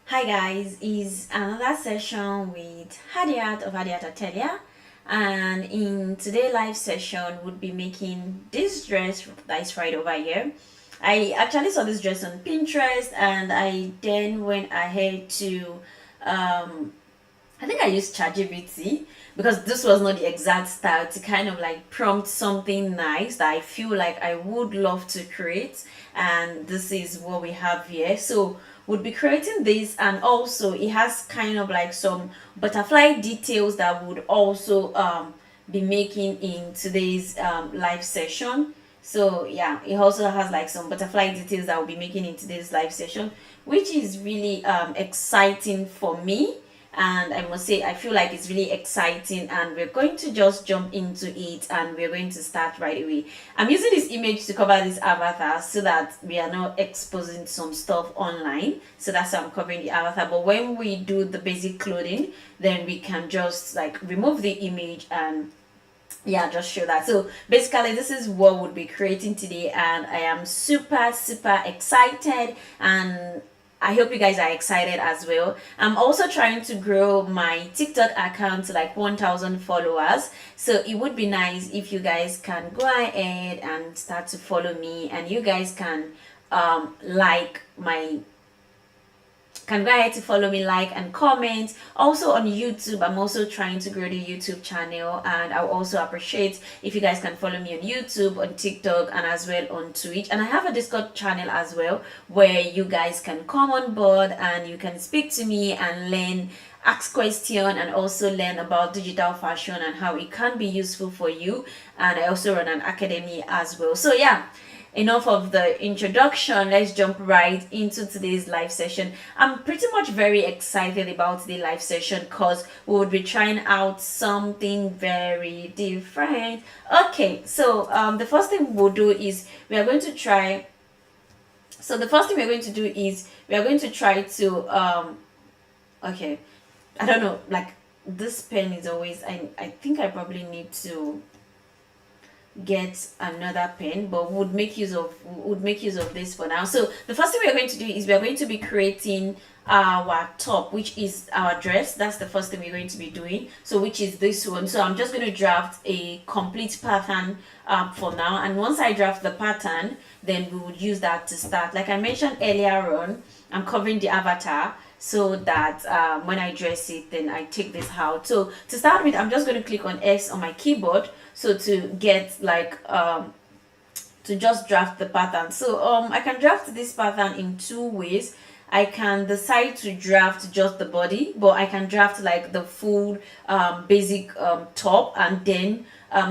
Hi guys, is another session with Hadeeart of Hadeeart Atelier, and in today's live session would be making this dress that is right over here. I actually saw this dress on Pinterest and I then went ahead to I think I used ChatGPT because this was not the exact style to kind of like prompt something nice that I feel like I would love to create, and this is what we have here. So would be creating this, and also it has kind of like some butterfly details that would also be making in today's live session. So yeah, it also has like some butterfly details that will be making in today's live session, which is really exciting for me. And I must say I feel like it's really exciting, and we're going to just jump into it and we're going to start right away. I'm using this image to cover this avatar so that we are not exposing some stuff online, so that's why I'm covering the avatar. But when we do the basic clothing, then we can just like remove the image and yeah, just show that. So basically this is what we'll be creating today, and I am super excited, and I hope you guys are excited as well. I'm also trying to grow my TikTok account to like 1,000 followers, so it would be nice if you guys can go ahead and start to follow me, and you guys like my can go ahead to follow me, like and comment. Also on YouTube, I'm also trying to grow the YouTube channel, and I'll also appreciate if you guys can follow me on YouTube, on TikTok, and as well on Twitch. And I have a Discord channel as well where you guys can come on board and you can speak to me and learn, ask question, and also learn about digital fashion and how it can be useful for you. And I also run an academy as well. So yeah, enough of the introduction, let's jump right into today's live session. I'm pretty much very excited about the live session because we would be trying out something very different. Okay, so the first thing we'll do is we are going to try so the first thing we're going to do is we are going to try to okay, I don't know, like this pen is always, I think I probably need to get another pen, but would make use of this for now. So the first thing we are going to do is we are going to be creating our top, which is our dress. That's the first thing we're going to be doing, so which is this one. So I'm just going to draft a complete pattern for now, and once I draft the pattern, then we would use that to start. Like I mentioned earlier on, I'm covering the avatar so that when I dress it, then I take this out. So to start with, I'm just going to click on X on my keyboard, so to get like to just draft the pattern. So I can draft this pattern in two ways. I can decide to draft just the body, but I can draft like the full basic top, and then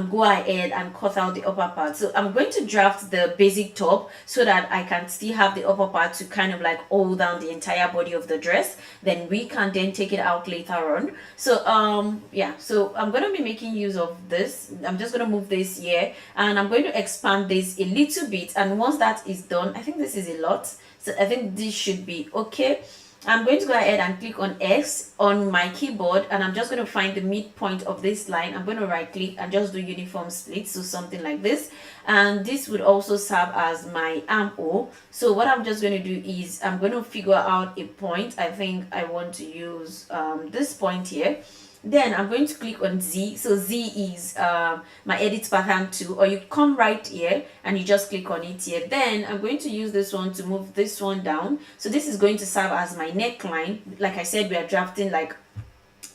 go ahead and cut out the upper part. So I'm going to draft the basic top so that I can still have the upper part to kind of like hold down the entire body of the dress. Then we can then take it out later on. So yeah, so I'm going to be making use of this. I'm just going to move this here, and I'm going to expand this a little bit, and once that is done, I think this is a lot, so I think this should be okay. I'm going to go ahead and click on X on my keyboard, and I'm just going to find the midpoint of this line. I'm going to right click and just do uniform split, so something like this, and this would also serve as my armhole. So what I'm just going to do is I'm going to figure out a point. I think I want to use this point here. Then I'm going to click on Z. So Z is my edit pattern tool, or you come right here and you just click on it here. Then I'm going to use this one to move this one down. So this is going to serve as my neckline. Like I said, we are drafting like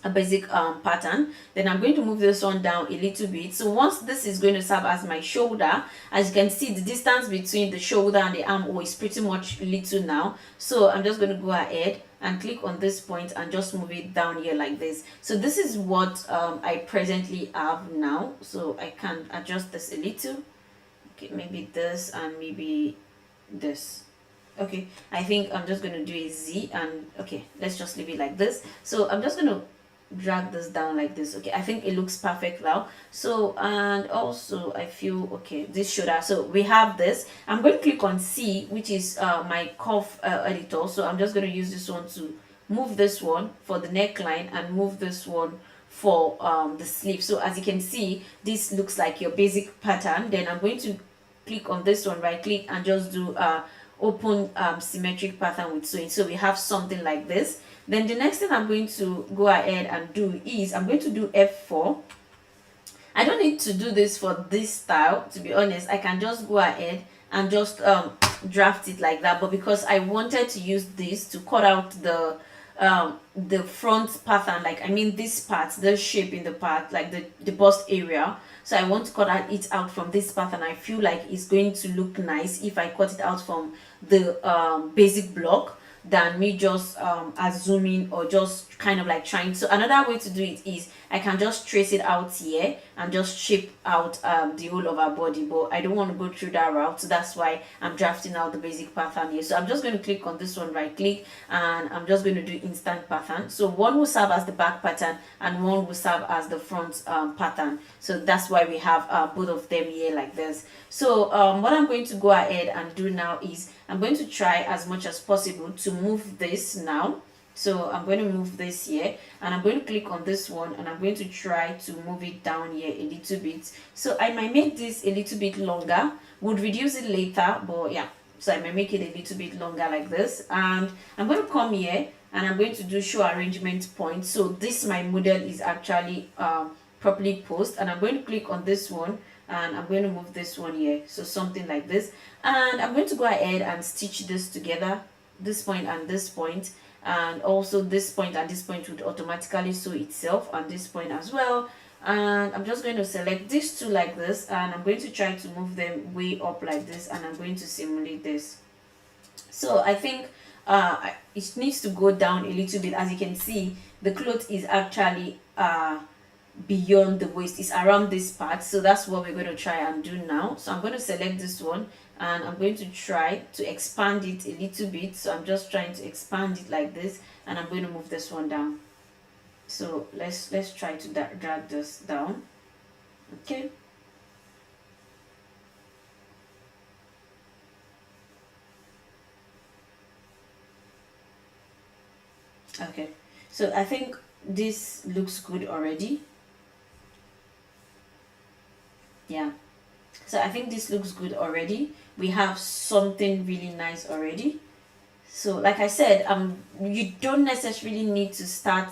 a basic pattern. Then I'm going to move this one down a little bit. So once this is going to serve as my shoulder, as you can see, the distance between the shoulder and the armhole is pretty much little now. So I'm just going to go ahead and click on this point and just move it down here like this. So this is what I presently have now. So I can adjust this a little. Okay, maybe this and maybe this. Okay, I think I'm just going to do a Z, and okay, let's just leave it like this. So I'm just going to drag this down like this. Okay, I think it looks perfect now. So, and also I feel okay, this shoulder. So we have this. I'm going to click on C, which is my cuff editor. So I'm just going to use this one to move this one for the neckline and move this one for the sleeve. So as you can see, this looks like your basic pattern. Then I'm going to click on this one, right click, and just do open symmetric pattern with sewing. So we have something like this. Then the next thing I'm going to go ahead and do is I'm going to do F4. I don't need to do this for this style, to be honest. I can just go ahead and just draft it like that, but because I wanted to use this to cut out the front pattern, like I mean this part, the shape in the part, like the bust area, so I want to cut it out from this pattern. I feel like it's going to look nice if I cut it out from the basic block than me just assuming or just kind of like trying. So another way to do it is I can just trace it out here and just shape out the whole of our body, but I don't want to go through that route, so that's why I'm drafting out the basic pattern here. So I'm just going to click on this one, right click, and I'm just going to do instant pattern. So one will serve as the back pattern and one will serve as the front pattern. So that's why we have both of them here like this. So what I'm going to go ahead and do now is I'm going to try as much as possible to move this now. So I'm going to move this here and I'm going to click on this one and I'm going to try to move it down here a little bit. So I might make this a little bit longer, would reduce it later, but yeah, so I might make it a little bit longer like this. And I'm going to come here and I'm going to do show arrangement point. So this my model is actually properly posed, and I'm going to click on this one and I'm going to move this one here, so something like this. And I'm going to go ahead and stitch this together, this point and this point, and also this point and this point would automatically sew itself, and this point as well. And I'm just going to select these two like this, and I'm going to try to move them way up like this, and I'm going to simulate this. So I think it needs to go down a little bit. As you can see, the cloth is actually beyond the waist, is around this part, so that's what we're going to try and do now. So I'm going to select this one and I'm going to try to expand it a little bit. So I'm just trying to expand it like this, and I'm going to move this one down. So let's try to drag this down. Okay, okay, so I think this looks good already. Yeah, so I think this looks good already. We have something really nice already. So like I said, you don't necessarily need to start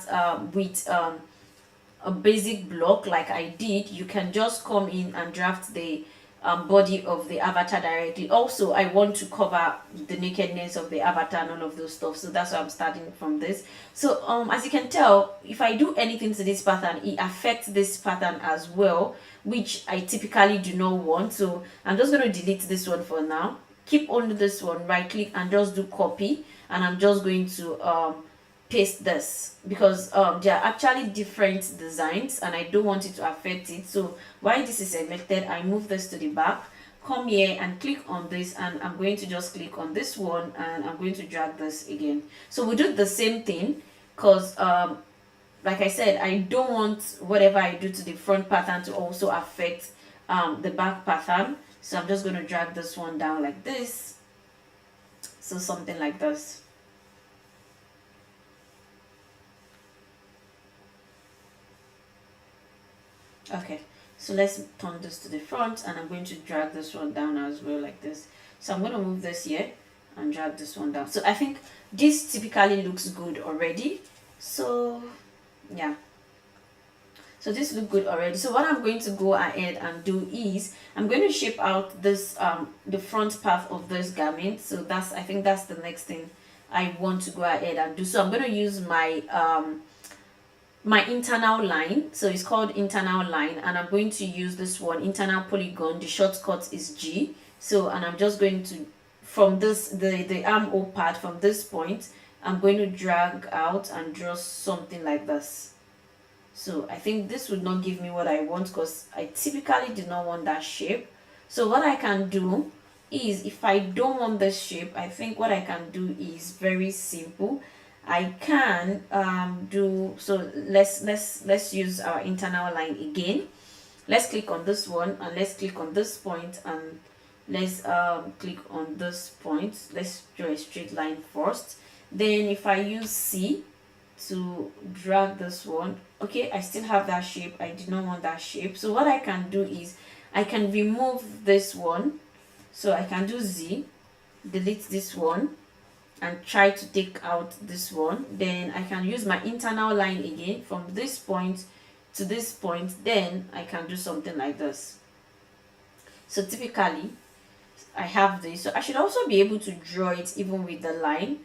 with a basic block like I did. You can just come in and draft the body of the avatar directly. Also, I want to cover the nakedness of the avatar and all of those stuff, so that's why I'm starting from this. So as you can tell, if I do anything to this pattern, it affects this pattern as well, which I typically do not want. So I'm just going to delete this one for now, keep on this one, right click and just do copy, and I'm just going to paste this because they are actually different designs and I don't want it to affect it. So while this is selected, I move this to the back, come here and click on this, and I'm going to just click on this one and I'm going to drag this again. So we do the same thing because like I said, I don't want whatever I do to the front pattern to also affect the back pattern. So I'm just going to drag this one down like this, so something like this. Okay, so let's turn this to the front and I'm going to drag this one down as well like this. So I'm going to move this here and drag this one down. So I think this typically looks good already. So yeah, so this looks good already. So what I'm going to go ahead and do is I'm going to shape out this the front part of this garment. So that's, I think that's the next thing I want to go ahead and do. So I'm going to use my my internal line. So it's called internal line, and I'm going to use this one, internal polygon. The shortcut is G. So, and I'm just going to, from this the armhole part, from this point I'm going to drag out and draw something like this. So I think this would not give me what I want because I typically do not want that shape. So what I can do is, if I don't want this shape, I think what I can do is very simple. I can do, so let's use our internal line again. Let's click on this one and let's click on this point and let's click on this point. Let's draw a straight line first. Then if I use C to drag this one, okay, I still have that shape. I did not want that shape. So what I can do is I can remove this one. So I can do Z delete this one and try to take out this one, then I can use my internal line again from this point to this point. Then I can do something like this. So typically I have this, so I should also be able to draw it even with the line.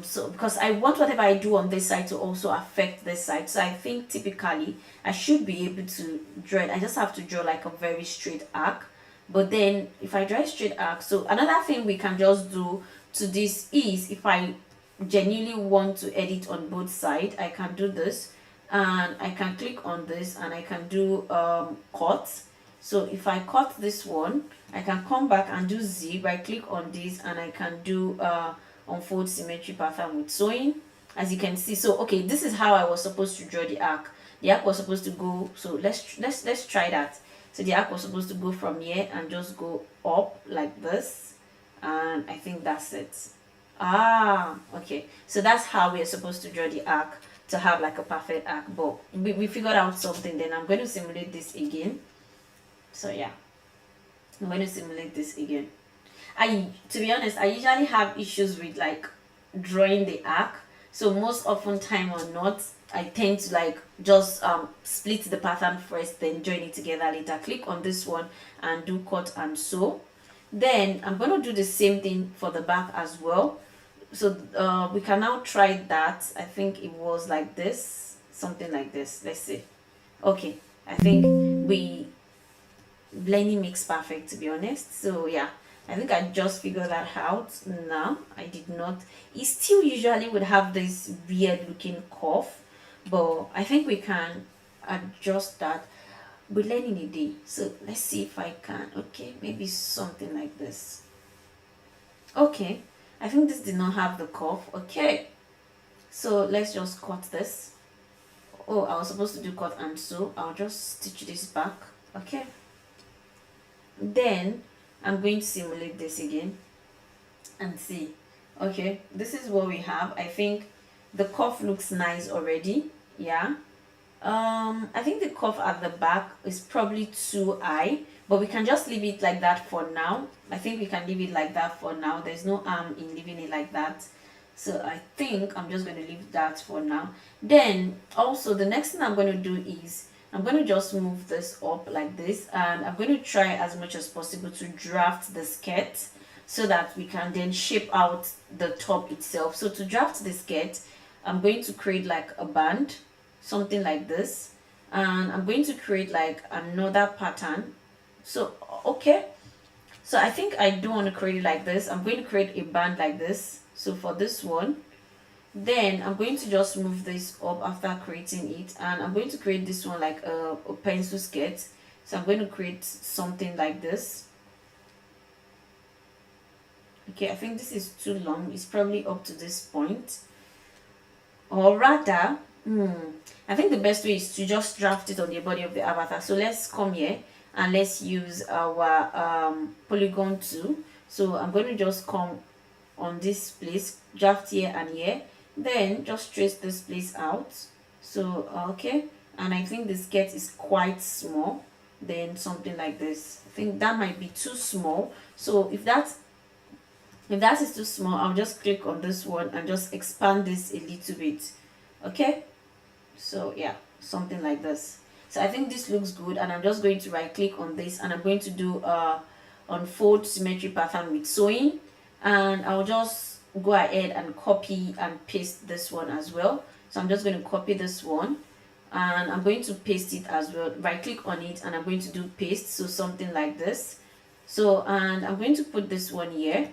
So because I want whatever I do on this side to also affect this side, so I think typically I should be able to draw it. I just have to draw like a very straight arc. But then if I draw a straight arc, so another thing we can just do to this is, if I genuinely want to edit on both sides, I can do this, and I can click on this and I can do cut. So if I cut this one, I can come back and do Z, right click on this, and I can do unfold symmetry pattern with sewing, as you can see. So okay, this is how I was supposed to draw the arc. The arc was supposed to go, so let's try that. So the arc was supposed to go from here and just go up like this, and I think that's it. Okay, so that's how we're supposed to draw the arc, to have like a perfect arc. But we figured out something. Then I'm going to simulate this again. So yeah, I'm going to simulate this again. To be honest, I usually have issues with like drawing the arc, so most often time or not, I tend to like just split the pattern first, then join it together later. Click on this one and do cut and sew. Then I'm going to do the same thing for the back as well. So we can now try that. I think it was like this, something like this. Let's see. Okay, I think blending makes perfect, to be honest. So yeah, I think I just figured that out now. I did not. It still usually would have this weird looking curve, but I think we can adjust that. We're learning a day, so let's see if I can. Okay, maybe something like this. Okay, I think this did not have the curve. Okay, so let's just cut this. Oh, I was supposed to do cut and sew. I'll just stitch this back. Okay, then I'm going to simulate this again and see. Okay, this is what we have. I think the curve looks nice already. Yeah, I think the curve at the back is probably too high, but we can just leave it like that for now. I think we can leave it like that for now. There's no harm in leaving it like that, so I think I'm just going to leave that for now. Then also the next thing I'm going to do is I'm going to just move this up like this, and I'm going to try as much as possible to draft the skirt so that we can then shape out the top itself. So to draft the skirt, I'm going to create like a band, something like this, and I'm going to create like another pattern. So okay, so I think I do want to create it like this. I'm going to create a band like this. So for this one, then I'm going to just move this up after creating it, and I'm going to create this one like a pencil skirt. So I'm going to create something like this. Okay, I think this is too long. It's probably up to this point, or rather I think the best way is to just draft it on the body of the avatar. So let's come here and let's use our polygon tool. So I'm going to just come on this place, draft here and here, then just trace this place out. So okay, and I think the skirt is quite small. Then something like this, I think that might be too small. So if that is too small, I'll just click on this one and just expand this a little bit. Okay, so yeah, something like this. So I think this looks good, and I'm just going to right click on this, and I'm going to do unfold symmetry pattern with sewing, and I'll just go ahead and copy and paste this one as well. So I'm just going to copy this one, and I'm going to paste it as well. Right click on it, and I'm going to do paste, so something like this. So, and I'm going to put this one here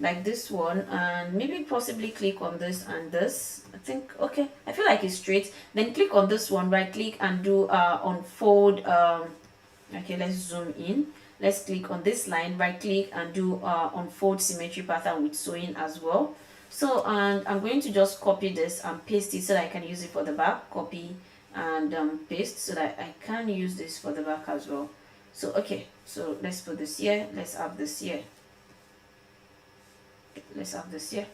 like this one, and maybe possibly click on this and this. I think okay, I feel like it's straight. Then click on this one, right click and do unfold. Okay, let's zoom in. Let's click on this line, right click and do unfold symmetry pattern with sewing as well. So, and I'm going to just copy this and paste it so that I can use it for the back. Copy and paste so that I can use this for the back as well. So okay, so let's put this here. Let's have this here. Let's have this here.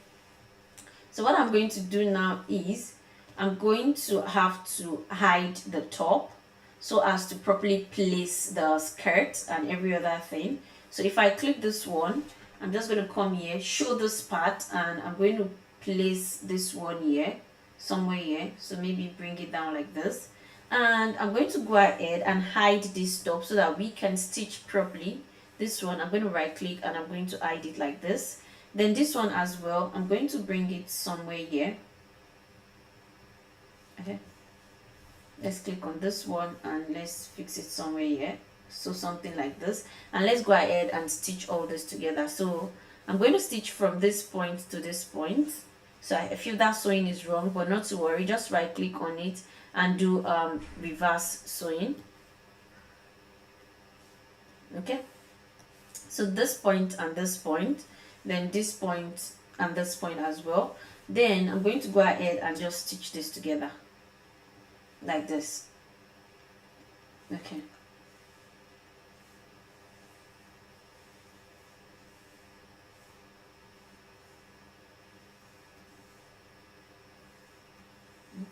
So what I'm going to do now is I'm going to have to hide the top so as to properly place the skirt and every other thing. So if I click this one I'm just going to come here, show this part, and I'm going to place this one here, somewhere here. So maybe bring it down like this. And I'm going to go ahead and hide this top so that we can stitch properly. This one, I'm going to right click and I'm going to hide it like this. Then this one as well, I'm going to bring it somewhere here. Okay. Let's click on this one and let's fix it somewhere here. So something like this. And let's go ahead and stitch all this together. So I'm going to stitch from this point to this point. So I feel that sewing is wrong, but not to worry. Just right click on it and do reverse sewing. Okay. So this point and this point, then this point and this point as well. Then I'm going to go ahead and just stitch this together like this. Okay.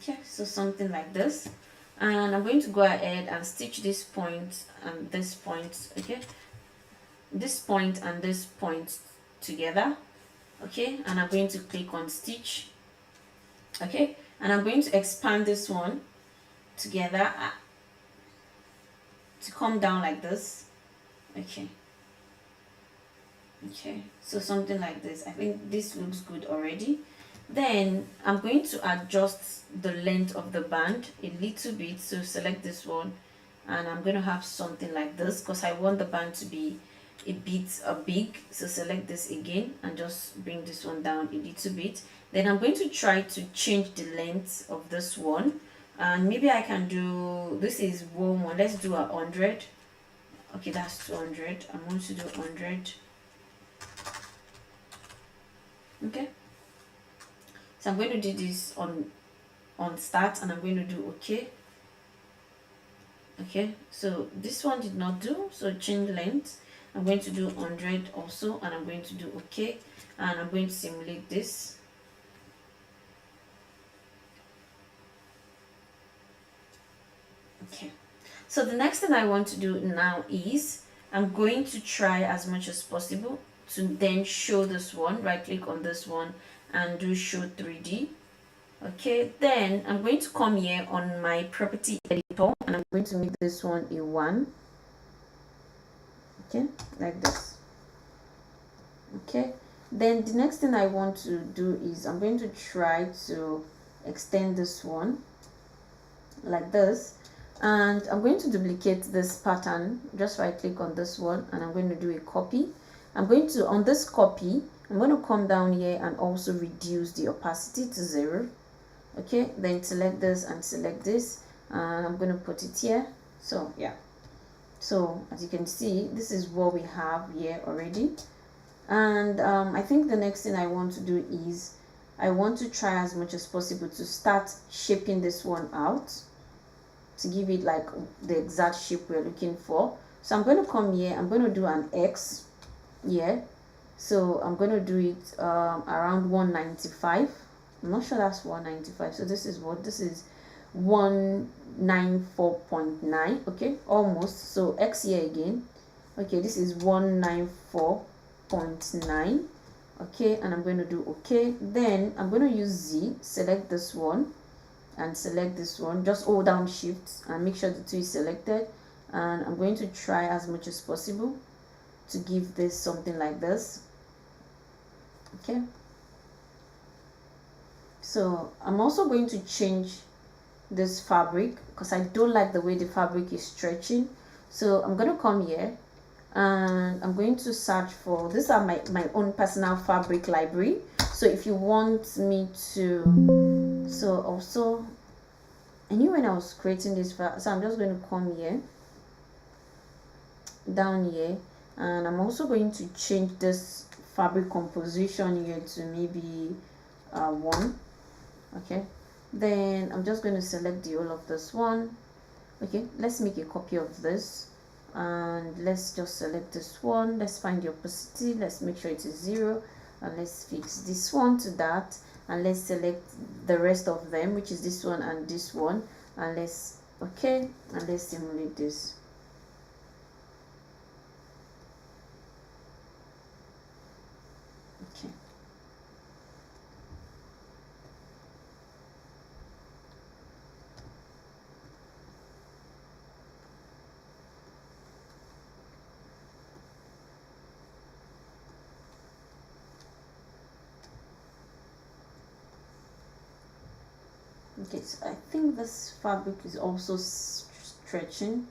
Okay, so something like this. And I'm going to go ahead and stitch this point and this point, okay, this point and this point together. Okay, and I'm going to click on stitch. Okay, and I'm going to expand this one together to come down like this. Okay, okay, so something like this. I think this looks good already. Then I'm going to adjust the length of the band a little bit. So select this one and I'm going to have something like this because I want the band to be a bit big. So select this again and just bring this one down a little bit. Then I'm going to try to change the length of this one, and maybe I can do, this is 1, let's do 100. Okay, that's 200. I'm going to do 100. Okay, so I'm going to do this on start and I'm going to do okay. Okay, so this one did not do, so change length. I'm going to do 100 also and I'm going to do okay, and I'm going to simulate this. Okay, so the next thing I want to do now is I'm going to try as much as possible to then show this one. Right click on this one and do show 3D. Okay, then I'm going to come here on my property editor and I'm going to make this one a 1. Okay, like this. Okay, then the next thing I want to do is I'm going to try to extend this one like this, and I'm going to duplicate this pattern. Just right click on this one and I'm going to do a copy. I'm going to, on this copy, I'm going to come down here and also reduce the opacity to 0. Okay, then select this and select this and I'm going to put it here. So yeah, so as you can see, this is what we have here already. And I think the next thing I want to do is I want to try as much as possible to start shaping this one out to give it like the exact shape we're looking for. So I'm going to come here, I'm going to do an X here. So I'm going to do it around 195. I'm not sure that's 195. So this is what, this is 194.9. Okay, almost. So X here again. Okay, this is 194.9. Okay, and I'm going to do okay. Then I'm going to use Z, select this one and select this one. Just hold down shift and make sure the 2 is selected, and I'm going to try as much as possible to give this something like this. Okay, so I'm also going to change this fabric because I don't like the way the fabric is stretching. So I'm going to come here and I'm going to search for, these are my own personal fabric library. So if you want me to, so also I knew when I was creating this, so I'm just going to come here, down here, and I'm also going to change this fabric composition here to maybe 1. Okay, then I'm just going to select the whole of this one. Okay, let's make a copy of this and let's just select this one. Let's find the opacity, let's make sure it is 0, and let's fix this one to that, and let's select the rest of them, which is this one and this one, and let's okay, and let's simulate this. Okay, so I think this fabric is also stretching.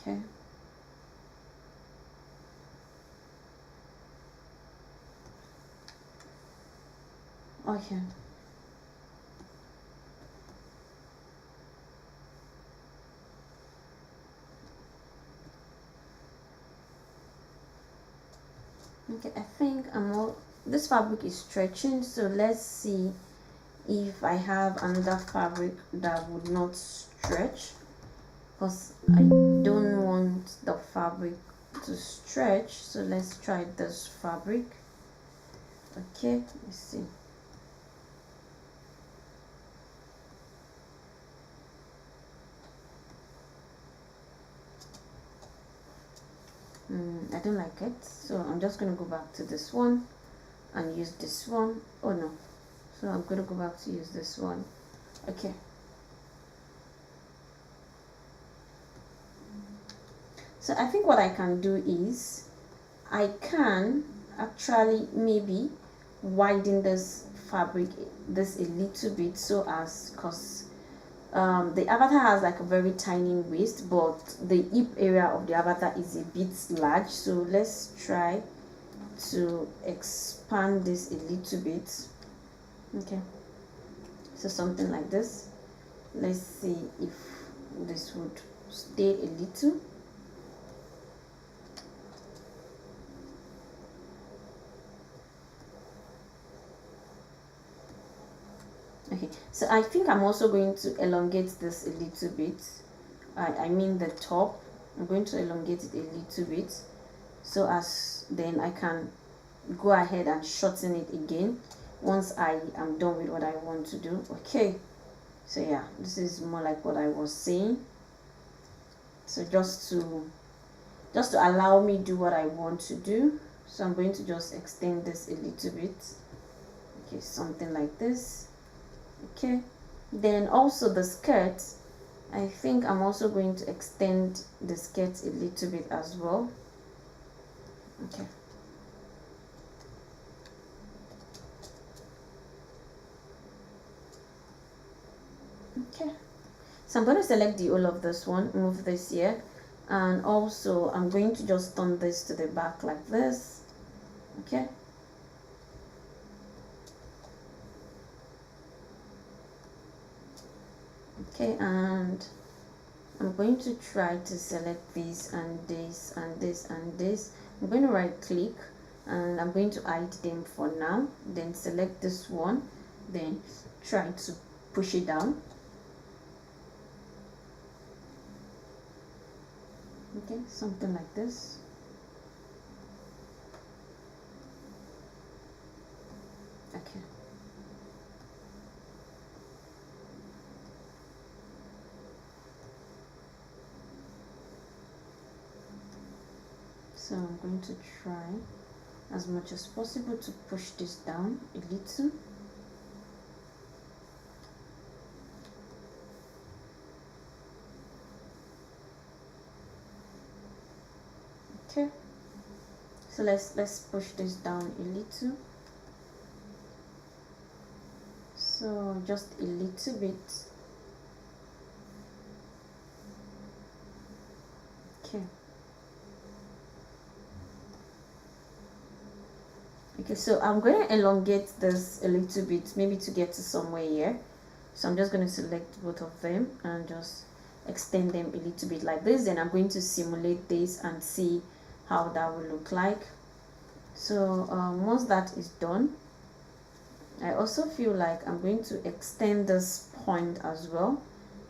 Okay. Okay. Okay, I think this fabric is stretching, so let's see if I have another fabric that would not stretch, because I don't want the fabric to stretch. So let's try this fabric. Okay, let's see. I don't like it, so I'm just going to go back to this one and use this one. Oh no, so I'm going to go back to use this one. Okay, so I think what I can do is I can actually maybe widen this fabric this a little bit, so as, because the avatar has like a very tiny waist, but the hip area of the avatar is a bit large. So let's try to expand this a little bit. Okay, so something like this. Let's see if this would stay a little. Okay, so I think I'm also going to elongate this a little bit. I mean the top, I'm going to elongate it a little bit, so as then I can go ahead and shorten it again once I am done with what I want to do. Okay, so yeah, this is more like what I was saying. So just to allow me do what I want to do, so I'm going to just extend this a little bit. Okay, something like this. Okay, then also the skirt, I think I'm also going to extend the skirt a little bit as well. Okay, okay, so I'm going to select the whole of this one, move this here, and also I'm going to just turn this to the back like this. Okay, okay, and I'm going to try to select this and this and this and this. I'm going to right click and I'm going to hide them for now, then select this one, then try to push it down. Okay, something like this. Okay, so I'm going to try as much as possible to push this down a little. Okay, so let's push this down a little, so just a little bit. Okay, okay, so I'm going to elongate this a little bit, maybe to get to somewhere here. So I'm just going to select both of them and just extend them a little bit like this. Then I'm going to simulate this and see how that will look like. So once that is done, I also feel like I'm going to extend this point as well,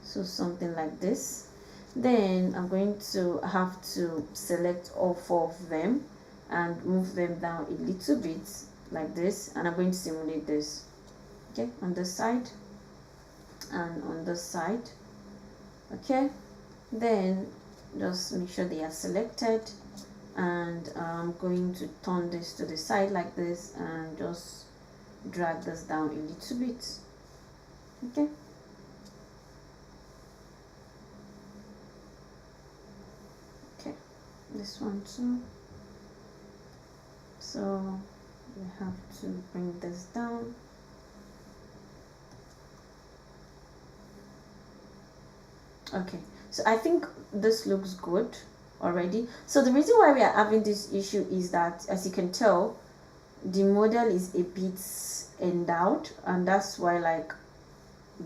so something like this. Then I'm going to have to select all four of them and move them down a little bit like this, and I'm going to simulate this. Okay, on this side and on this side. Okay, then just make sure they are selected, and I'm going to turn this to the side like this and just drag this down a little bit. Okay, okay, this one too. So we have to bring this down. Okay, so I think this looks good already. So the reason why we are having this issue is that, as you can tell, the model is a bit endowed, and that's why like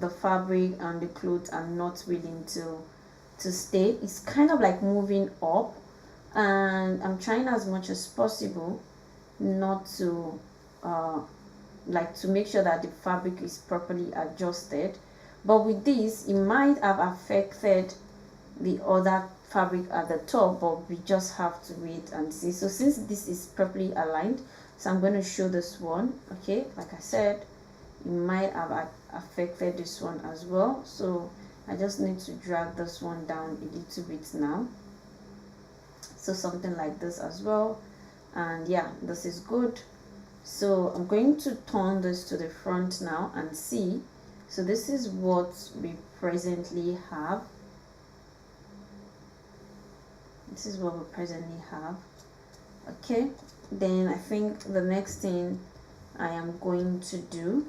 the fabric and the clothes are not willing to stay. It's kind of like moving up, and I'm trying as much as possible not to like to make sure that the fabric is properly adjusted. But with this, it might have affected the other fabric at the top, but we just have to wait and see. So since this is properly aligned, so I'm going to show this one. Okay, like I said, it might have affected this one as well, so I just need to drag this one down a little bit now, so something like this as well. And yeah, this is good. So I'm going to turn this to the front now and see. So this is what we presently have. This is what we presently have. Okay, then I think the next thing I am going to do,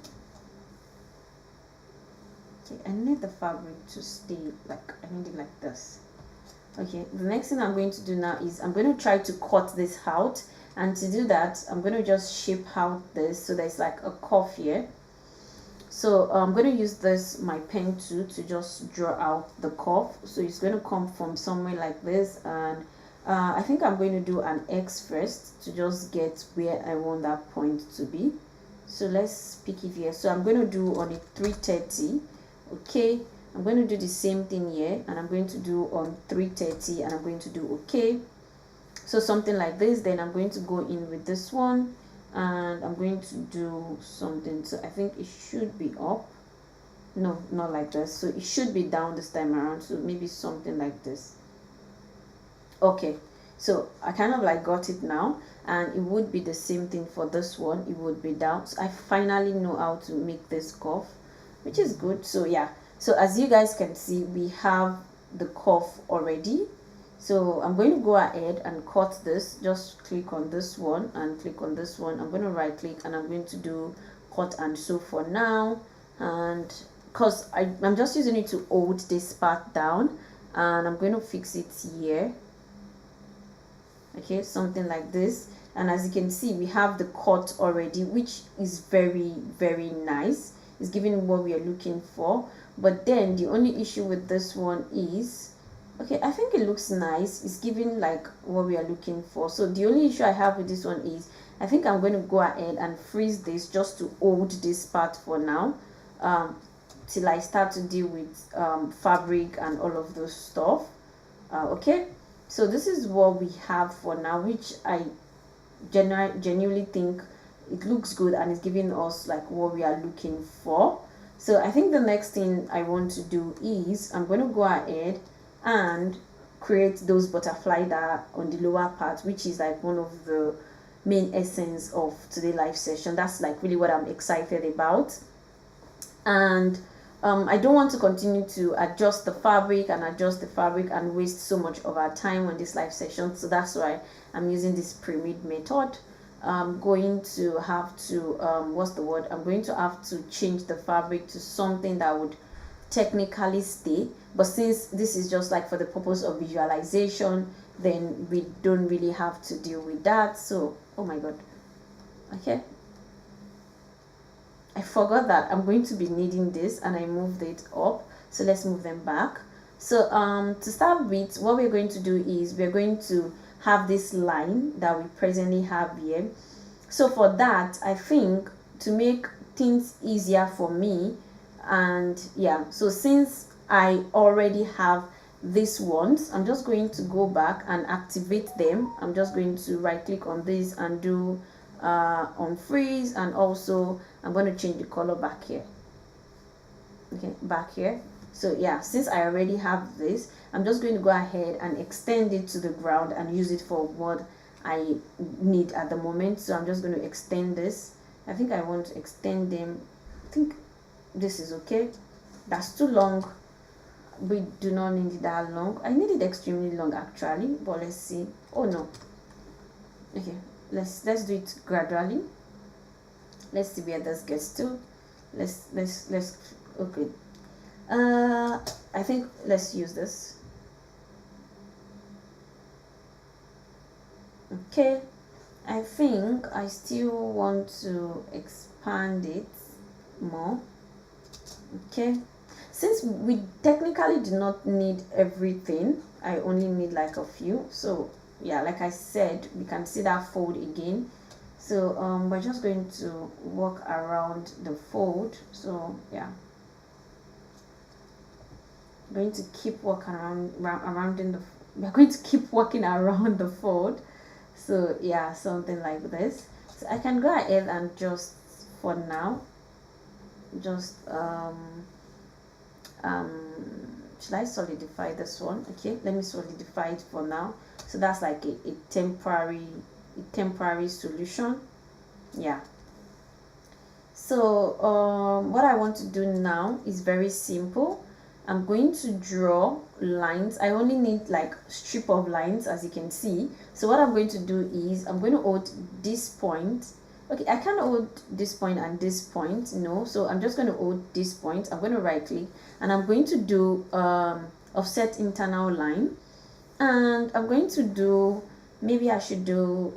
okay, I need the fabric to stay like, I need it like this. Okay, the next thing I'm going to do now is I'm going to try to cut this out, and to do that I'm going to just shape out this so there's like a curve here. So I'm going to use this, my pen tool, to just draw out the curve. So it's going to come from somewhere like this, and I think I'm going to do an X first to just get where I want that point to be. So let's pick it here. So I'm going to do on a 330. Okay, I'm going to do the same thing here, and I'm going to do on 330, and I'm going to do okay. So something like this. Then I'm going to go in with this one, and I'm going to do something. So I think it should be up. No, not like this. So it should be down this time around. So maybe something like this. Okay, so I kind of like got it now, and it would be the same thing for this one. It would be down. So I finally know how to make this curve, which is good. So yeah, so as you guys can see, we have the curve already. So I'm going to go ahead and cut this. Just click on this one and click on this one. I'm going to right click, and I'm going to do cut and sew for now. And because I'm just using it to hold this part down, and I'm going to fix it here. Okay, something like this. And as you can see, we have the cut already, which is very, very nice. It's giving what we are looking for. But then the only issue with this one is, okay, I think it looks nice. It's giving like what we are looking for. So the only issue I have with this one is, I think I'm going to go ahead and freeze this just to hold this part for now, till I start to deal with fabric and all of those stuff. Okay, so this is what we have for now, which I genuinely think it looks good and is giving us like what we are looking for. So I think the next thing I want to do is I'm going to go ahead and create those butterfly that are on the lower part, which is like one of the main essence of today's live session. That's like really what I'm excited about. And I don't want to continue to adjust the fabric and waste so much of our time on this live session. So that's why I'm using this pre-made method. I'm going to have to I'm going to have to change the fabric to something that would technically stay, but since this is just like for the purpose of visualization, then we don't really have to deal with that. So oh my god, okay, I forgot that I'm going to be needing this, and I moved it up. So let's move them back. So to start with, what we're going to do is we're going to have this line that we presently have here. So for that, I think to make things easier for me, and yeah, so since I already have these ones, I'm just going to go back and activate them. I'm just going to right click on this and do on freeze, and also I'm going to change the color back here. Okay, back here. So yeah, since I already have this, I'm just going to go ahead and extend it to the ground and use it for what I need at the moment. So I'm just going to extend this. I think I want to extend them. I think this is okay. That's too long. We do not need it that long. I need it extremely long actually, but let's see. Oh no. Okay, let's do it gradually. Let's see where this gets to. Let's okay. I think let's use this. Okay, I think I still want to expand it more. Okay, since we technically do not need everything, I only need like a few. So yeah, like I said, we can see that fold again. So we're just going to work around the fold. So yeah, I'm going to keep working around in the, we're going to keep working around the fold. So yeah, something like this. So I can go ahead and just for now just should I solidify this one? Okay, let me solidify it for now. So that's like a temporary solution. Yeah, so what I want to do now is very simple. I'm going to draw lines. I only need like strip of lines, as you can see. So what I'm going to do is I'm going to hold this point. Okay, I can't hold this point and this point, no. So I'm just going to hold this point. I'm going to right click and I'm going to do offset internal line, and I'm going to do, maybe I should do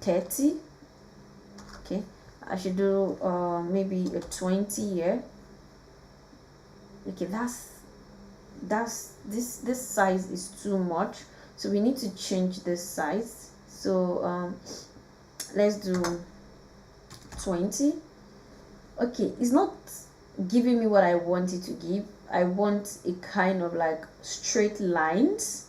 30. Okay, I should do maybe a 20 here. Okay, this size is too much, so we need to change this size. So let's do 20. Okay, it's not giving me what I want it to give. I want a kind of like straight lines.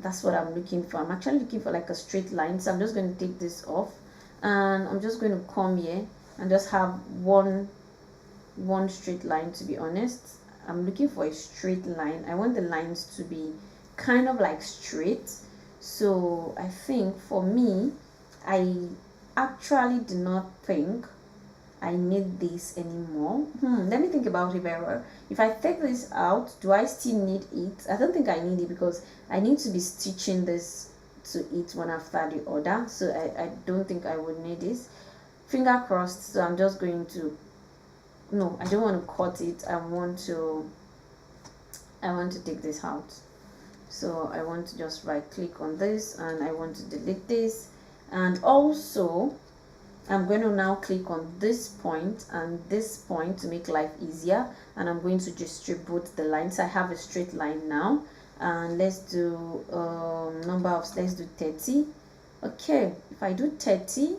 That's what I'm looking for. I'm actually looking for like a straight line. So I'm just going to take this off and I'm just going to come here and just have one straight line. To be honest, I'm looking for a straight line. I want the lines to be kind of like straight. So I think for me, I actually do not think I need this anymore. Let me think about it better. If I take this out, do I still need it? I don't think I need it because I need to be stitching this to it one after the other. So I don't think I would need this. Finger crossed. So I'm just going to, no, I don't want to cut it. I want to take this out. So I want to just right click on this and I want to delete this. And also I'm going to now click on this point and this point to make life easier, and I'm going to distribute the lines. I have a straight line now, and let's do let's do 30. Okay, if I do 30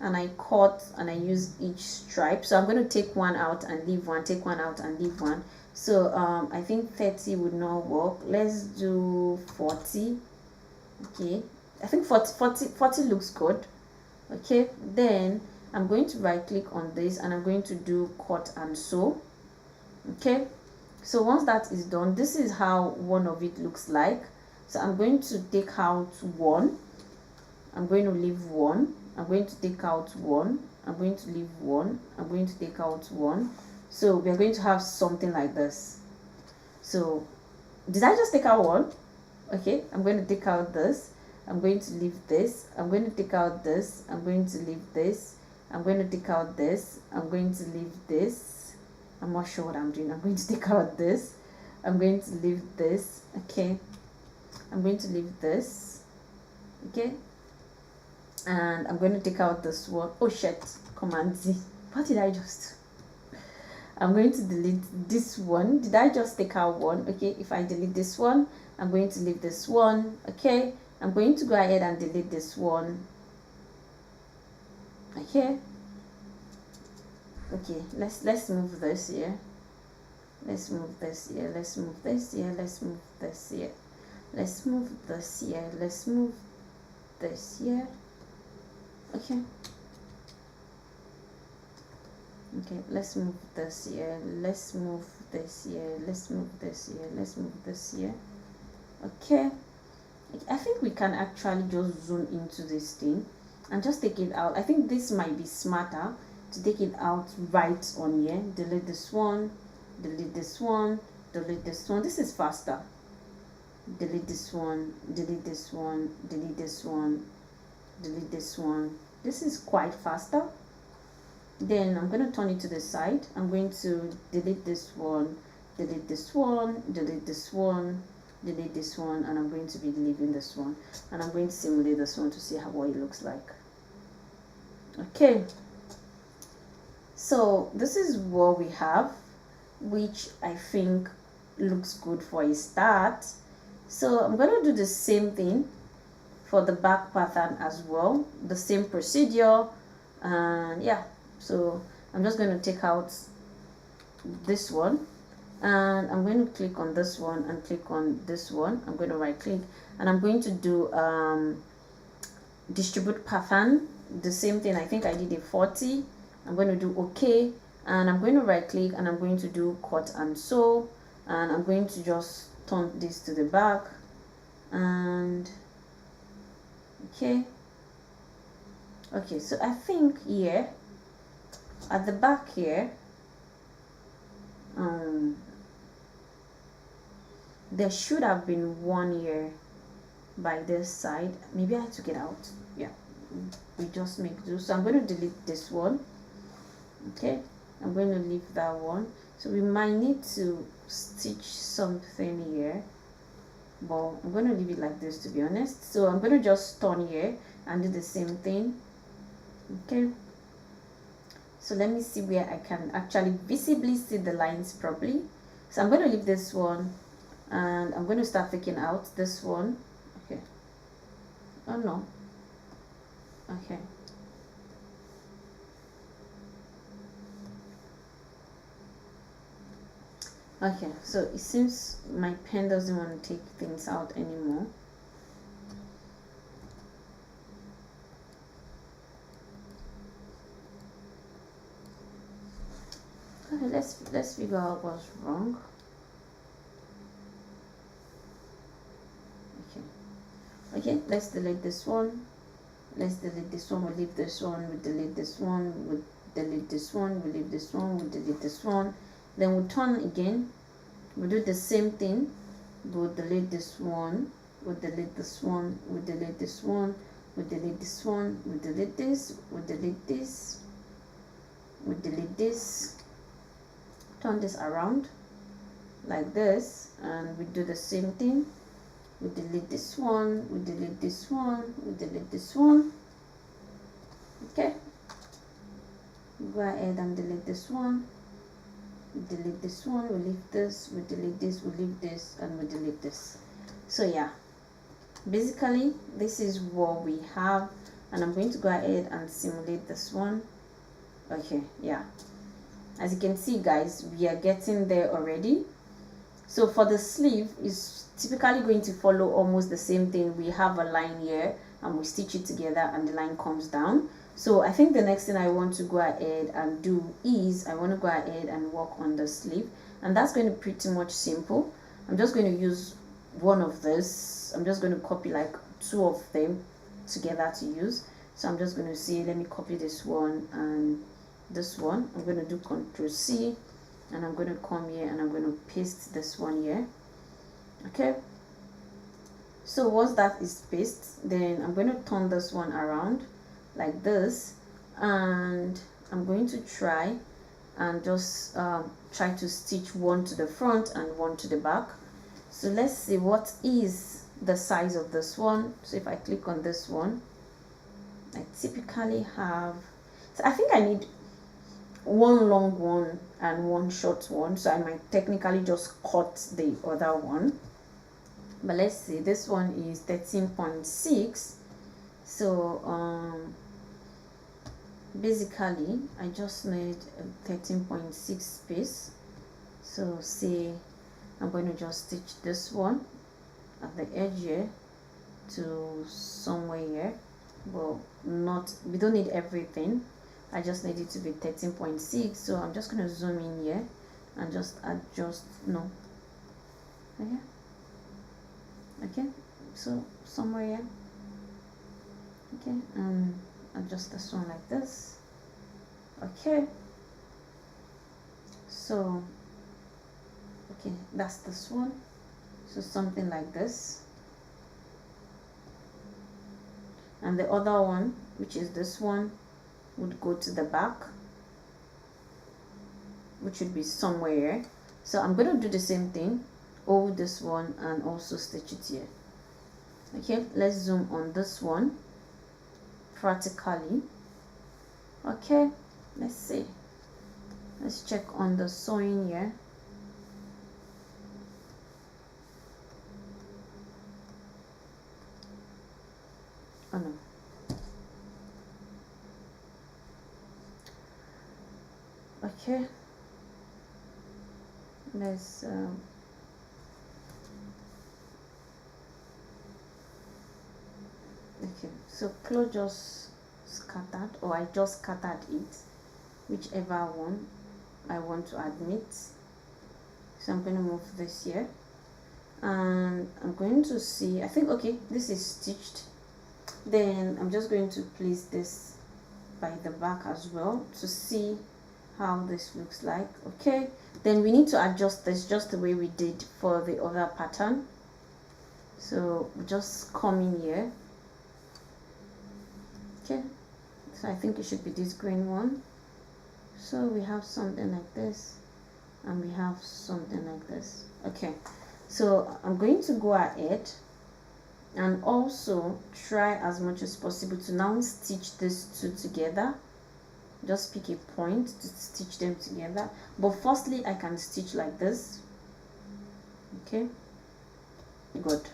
and I cut and I use each stripe, so I'm going to take one out and leave one, take one out and leave one. So I think 30 would not work. Let's do 40. Okay, I think 40 looks good. Okay, then I'm going to right click on this and I'm going to do cut and sew. Okay, so once that is done, this is how one of it looks like. So I'm going to take out one, I'm going to leave one, I'm going to take out one, I'm going to leave one, I'm going to take out one. So we're going to have something like this. So did I just take out one? Okay, I'm going to take out this, I'm going to leave this, I'm going to take out this, I'm going to leave this, I'm going to take out this, I'm going to leave this, I'm not sure what I'm doing, I'm going to take out this, I'm going to leave this, okay, I'm going to leave this, okay, and I'm going to take out this one. Oh shit, Command Z, what did I just do? I'm going to delete this one. Did I just take out one? Okay, if I delete this one, I'm going to leave this one. Okay, I'm going to go ahead and delete this one. Okay, let's move this here, let's move this here, let's move this here, let's move this here, let's move this here, let's move this here. Okay, let's move this here, let's move this here, let's move this here, let's move this here. Okay, I think we can actually just zoom into this thing and just take it out. I think this might be smarter to take it out right on here. Delete this one, delete this one, delete this one. This is faster. Delete this one, delete this one, delete this one, delete this one. This is quite faster. Then I'm going to turn it to the side. I'm going to delete this one, delete this one, delete this one, delete this one, and I'm going to be leaving this one, and I'm going to simulate this one to see what it looks like. Okay, so this is what we have, which I think looks good for a start. So I'm going to do the same thing for the back pattern as well, the same procedure. And yeah, so I'm just going to take out this one, and I'm going to click on this one and click on this one. I'm going to right click, and I'm going to do distribute pattern, the same thing. I think I did a 40. I'm going to do OK, and I'm going to right click, and I'm going to do cut and sew, and I'm going to just turn this to the back, and okay, so I think here at the back here, there should have been one here by this side. Maybe I took it out. Yeah, we just make do. So I'm going to delete this one. Okay, I'm going to leave that one. So we might need to stitch something here, but I'm going to leave it like this, to be honest. So I'm going to just turn here and do the same thing. Okay, so let me see where I can actually visibly see the lines properly. So I'm going to leave this one, and I'm going to start taking out this one. Okay, oh no, okay, okay, so it seems my pen doesn't want to take things out anymore. Okay, let's figure out what's wrong. Okay, let's delete this one. Let's delete this one. We leave this one. We delete this one. We delete this one. We leave this one. We delete this one. Then we turn again. We do the same thing. We'll delete this one. We'll delete this one. We delete this one. We delete this one. We delete this. We delete this. We delete this. Turn this around like this, and we do the same thing. We delete this one, we delete this one, we delete this one. Okay, go ahead and delete this one, we delete this one, we leave this, we delete this, we leave this, and we delete this. So yeah, basically this is what we have, and I'm going to go ahead and simulate this one. Okay, yeah, as you can see guys, we are getting there already. So for the sleeve, is typically going to follow almost the same thing. We have a line here, and we stitch it together, and the line comes down. So I think the next thing I want to go ahead and do is I want to go ahead and work on the sleeve, and that's going to be pretty much simple. I'm just going to use one of this. I'm just going to copy like two of them together to use. So I'm just going to see, let me copy this one and this one. I'm going to do Ctrl C, and I'm going to come here and I'm going to paste this one here. Okay, so once that is pasted, then I'm going to turn this one around like this, and I'm going to try and just try to stitch one to the front and one to the back. So let's see what is the size of this one. So if I click on this one, I typically have, so I think I need one long one and one short one, so I might technically just cut the other one. But let's see, this one is 13.6. So basically I just need a 13.6 space. So say I'm going to just stitch this one at the edge here to somewhere here. Well, not, we don't need everything. I just need it to be 13.6. So I'm just going to zoom in here and just adjust, no, okay, okay, so somewhere here, okay, and adjust this one like this. Okay, so okay, that's this one, so something like this. And the other one, which is this one, would go to the back, which would be somewhere. So I'm going to do the same thing, hold this one and also stitch it here. Okay, let's zoom on this one practically. Okay, let's see, let's check on the sewing here. Oh no, okay, let's okay, so Clo just scattered, or I just scattered it, whichever one I want to admit. So I'm going to move this here and I'm going to see, I think, okay, this is stitched. Then I'm just going to place this by the back as well to see how this looks like. Okay, then we need to adjust this just the way we did for the other pattern. So just come in here. Okay, so I think it should be this green one. So we have something like this and we have something like this. Okay, so I'm going to go ahead and also try as much as possible to now stitch these two together. Just pick a point to stitch them together, but firstly I can stitch like this. Okay, good.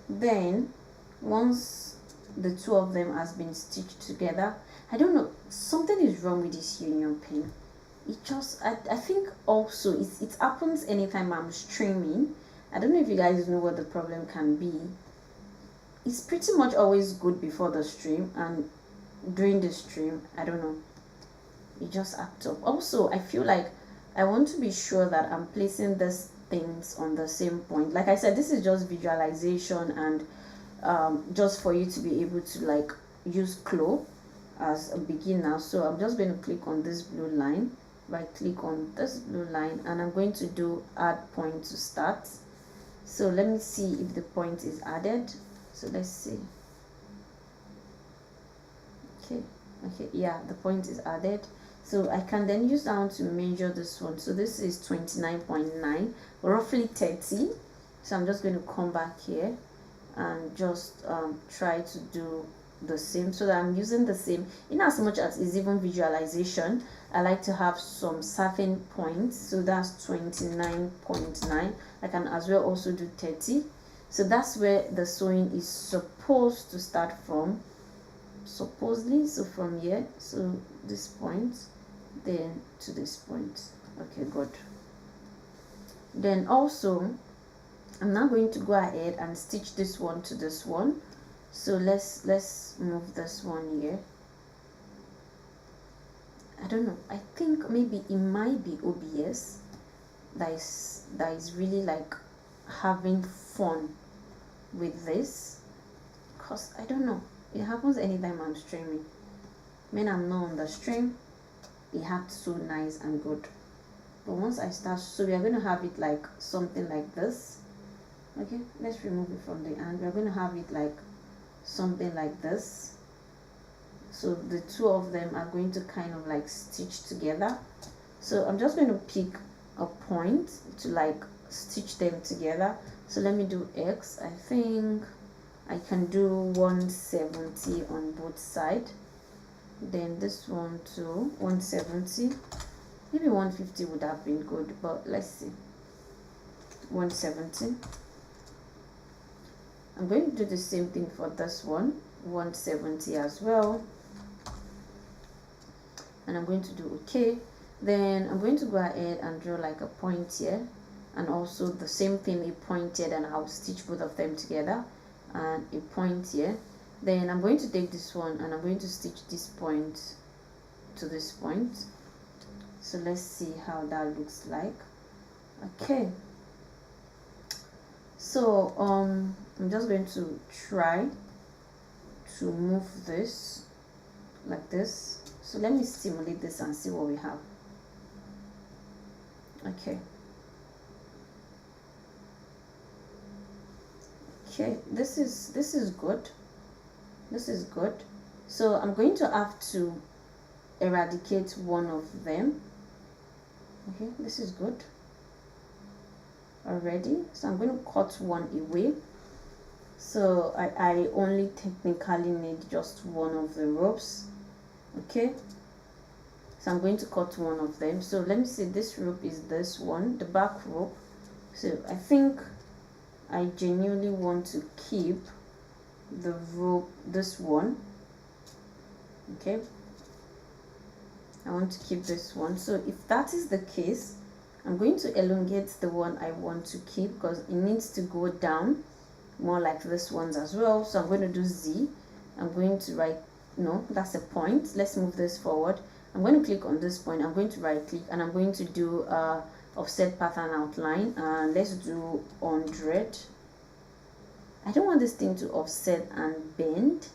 Then once the two of them has been stitched together, I don't know, something is wrong with this union pin. It just, I think also it happens anytime I'm streaming. I don't know if you guys know what the problem can be. It's pretty much always good before the stream, and during the stream, I don't know, it just acts up. Also, I feel like I want to be sure that I'm placing these things on the same point. Like I said, this is just visualization and just for you to be able to like use Clo as a beginner. So I'm just going to click on this blue line, right click on this blue line, and I'm going to do add point to start. So let me see if the point is added. So let's see. Okay, yeah, the point is added. So I can then use down to measure this one. So this is 29.9, roughly 30. So I'm just going to come back here and just try to do the same, so that I'm using the same. In as much as is even visualization, I like to have some certain points. So that's 29.9. I can as well also do 30. So that's where the sewing is supposed to start from, supposedly. So from here, so this point, then to this point. Okay, good. Then also I'm now going to go ahead and stitch this one to this one. So let's move this one here. I don't know, I think maybe it might be OBS that is really like having fun with this, because I don't know, it happens anytime I'm streaming. When I'm not on the stream, it acts so nice and good, but once I start, so we are going to have it like something like this. Okay, let's remove it from the end. We're going to have it like something like this. So the two of them are going to kind of like stitch together. So I'm just going to pick a point to like stitch them together. So let me do X. I think I can do 170 on both sides. Then this one too, 170. Maybe 150 would have been good, but let's see. 170. I'm going to do the same thing for this one, 170 as well. And I'm going to do okay. Then I'm going to go ahead and draw like a point here, and also the same thing, a point here, and I'll stitch both of them together, and a point here. Then I'm going to take this one and I'm going to stitch this point to this point. So let's see how that looks like. Okay, so I'm just going to try to move this like this. So let me simulate this and see what we have. Okay, this is good, this is good. So I'm going to have to eradicate one of them. Okay, this is good. already, so I'm going to cut one away. So I only technically need just one of the ropes. Okay, so I'm going to cut one of them. So let me see, this rope is this one, the back rope. So I think I genuinely want to keep the rope, this one. Okay, I want to keep this one. So if that is the case, I'm going to elongate the one I want to keep because it needs to go down more like this one's as well. So I'm going to do Z. I'm going to right, no, that's a point. Let's move this forward. I'm going to click on this point. I'm going to right click and I'm going to do offset pattern outline, and let's do 100. I don't want this thing to offset and bend,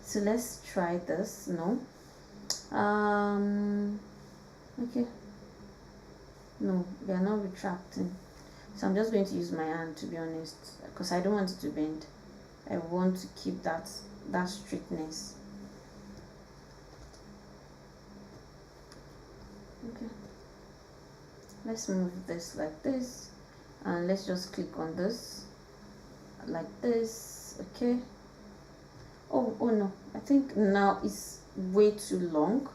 so let's try this. No, okay, no, we are not retracting, so I'm just going to use my hand, to be honest, because I don't want it to bend. I want to keep that straightness. Okay, let's move this like this, and let's just click on this like this. Okay, oh no, I think now it's way too long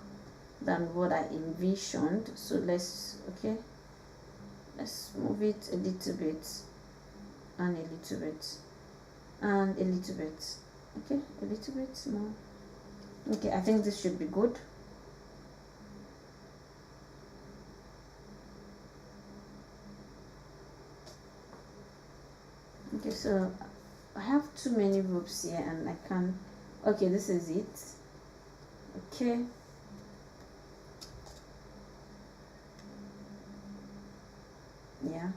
than what I envisioned, so let's move it a little bit and a little bit and a little bit. Okay, a little bit more. Okay, I think this should be good. Okay, so I have too many ropes here and I can, okay, this is it. Okay, yeah,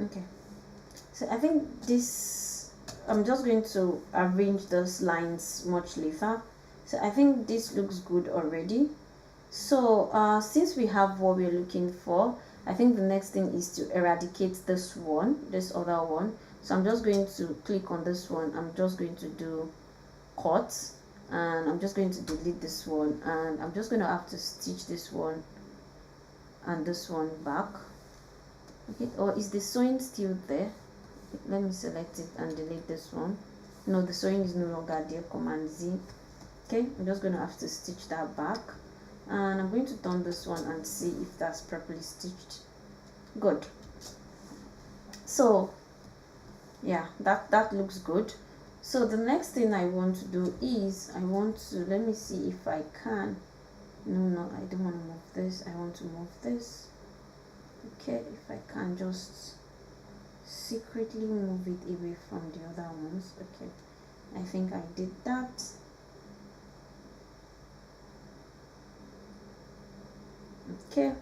okay. So I think this, I'm just going to arrange those lines much later. So I think this looks good already. So since we have what we're looking for, I think the next thing is to eradicate this other one. So I'm just going to click on this one. I'm just going to do cut, and I'm just going to delete this one, and I'm just going to have to stitch this one and this one back. Okay, or is the sewing still there? Let me select it and delete this one. No, the sewing is no longer there. Command Z. Okay, I'm just going to have to stitch that back, and I'm going to turn this one and see if that's properly stitched. Good. So yeah, that looks good. So the next thing I want to do is I want to, let me see if I can, no, I don't want to move this, I want to move this. Okay, if I can just secretly move it away from the other ones. Okay, I think I did that. Okay,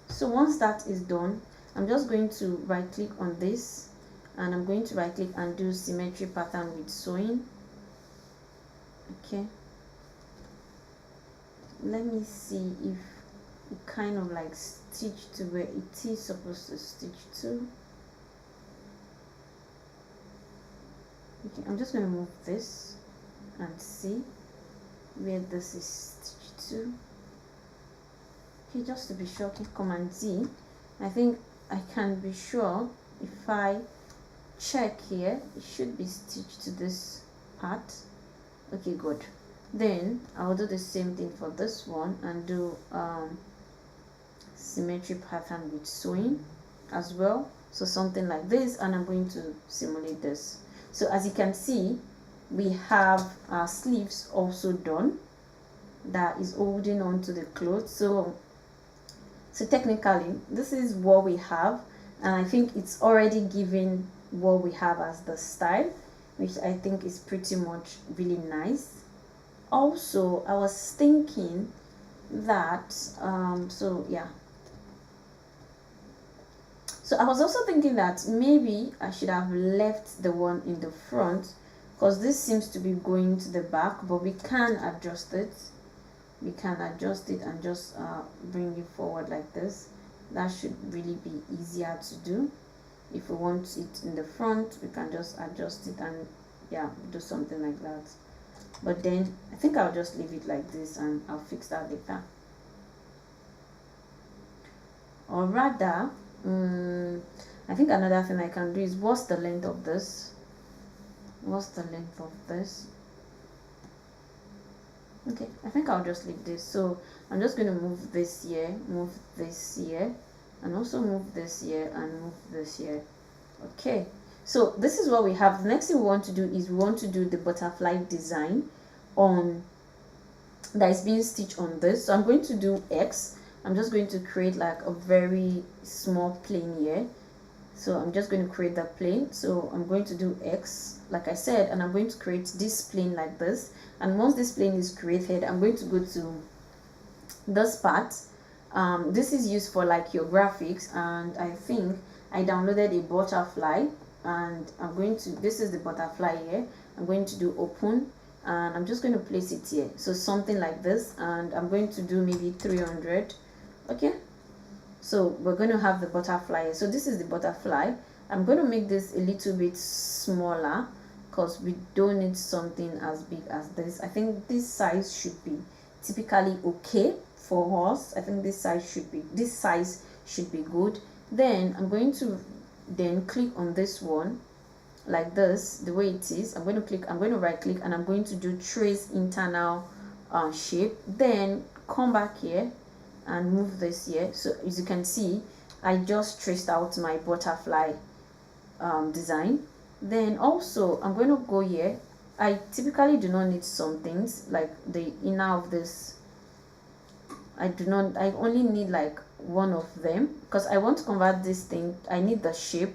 so once that is done, I'm just going to right click on this, and I'm going to right click and do symmetry pattern with sewing. Okay, let me see if it kind of like stitch to where it is supposed to stitch to. Okay, I'm just going to move this and see where this is stitched to. Okay, just to be sure, click Command Z. I think I can be sure if I check here, it should be stitched to this part. Okay, good. Then I'll do the same thing for this one and do symmetry pattern with sewing as well. So something like this, and I'm going to simulate this. So as you can see, we have our sleeves also done. That is holding on to the cloth. So technically, this is what we have, and I think it's already giving what we have as the style, which I think is pretty much really nice. Also, I was thinking that so I was also thinking that maybe I should have left the one in the front, because this seems to be going to the back, but we can adjust it. We can adjust it and just bring it forward like this. That should really be easier to do. If we want it in the front, we can just adjust it and yeah, do something like that. But then I think I'll just leave it like this and I'll fix that later. Or rather, I think another thing I can do is, what's the length of this? What's the length of this? Okay, I think I'll just leave this. So I'm just going to move this here, move this here, and also move this here and move this here. Okay, so this is what we have. The next thing we want to do is we want to do the butterfly design on that is being stitched on this. So I'm going to do X. I'm just going to create like a very small plane here. So I'm just going to create that plane. So I'm going to do X like I said, and I'm going to create this plane like this. And once this plane is created, I'm going to go to this part. This is used for like your graphics, and I think I downloaded a butterfly, and I'm going to, this is the butterfly here. I'm going to do open, and I'm just going to place it here, so something like this, and I'm going to do maybe 300. Okay, so we're going to have the butterfly. So this is the butterfly. I'm going to make this a little bit smaller because we don't need something as big as this. I think this size should be typically okay for us. I think this size should be good. Then I'm going to then click on this one like this, the way it is. I'm going to right click, and I'm going to do trace internal shape. Then come back here and move this here. So as you can see, I just traced out my butterfly design. Then also I'm going to go here. I typically do not need some things like the inner of this. I only need like one of them because I want to convert this thing. I need the shape,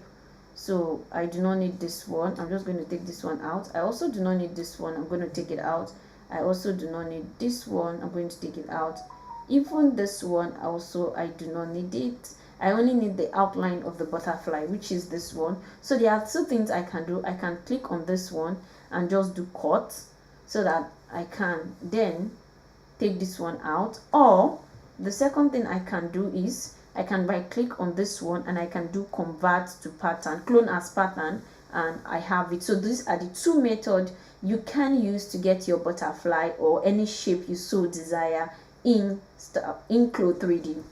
so I do not need this one. I'm just going to take this one out. I also do not need this one. I'm going to take it out. I also do not need this one. I'm going to take it out. Even this one also, I do not need it. I only need the outline of the butterfly, which is this one. So there are two things I can do. I can click on this one and just do cut, so that I can then take this one out. Or the second thing I can do is I can right click on this one and I can do convert to pattern, clone as pattern, and I have it. So these are the two methods you can use to get your butterfly or any shape you so desire in Clo3D.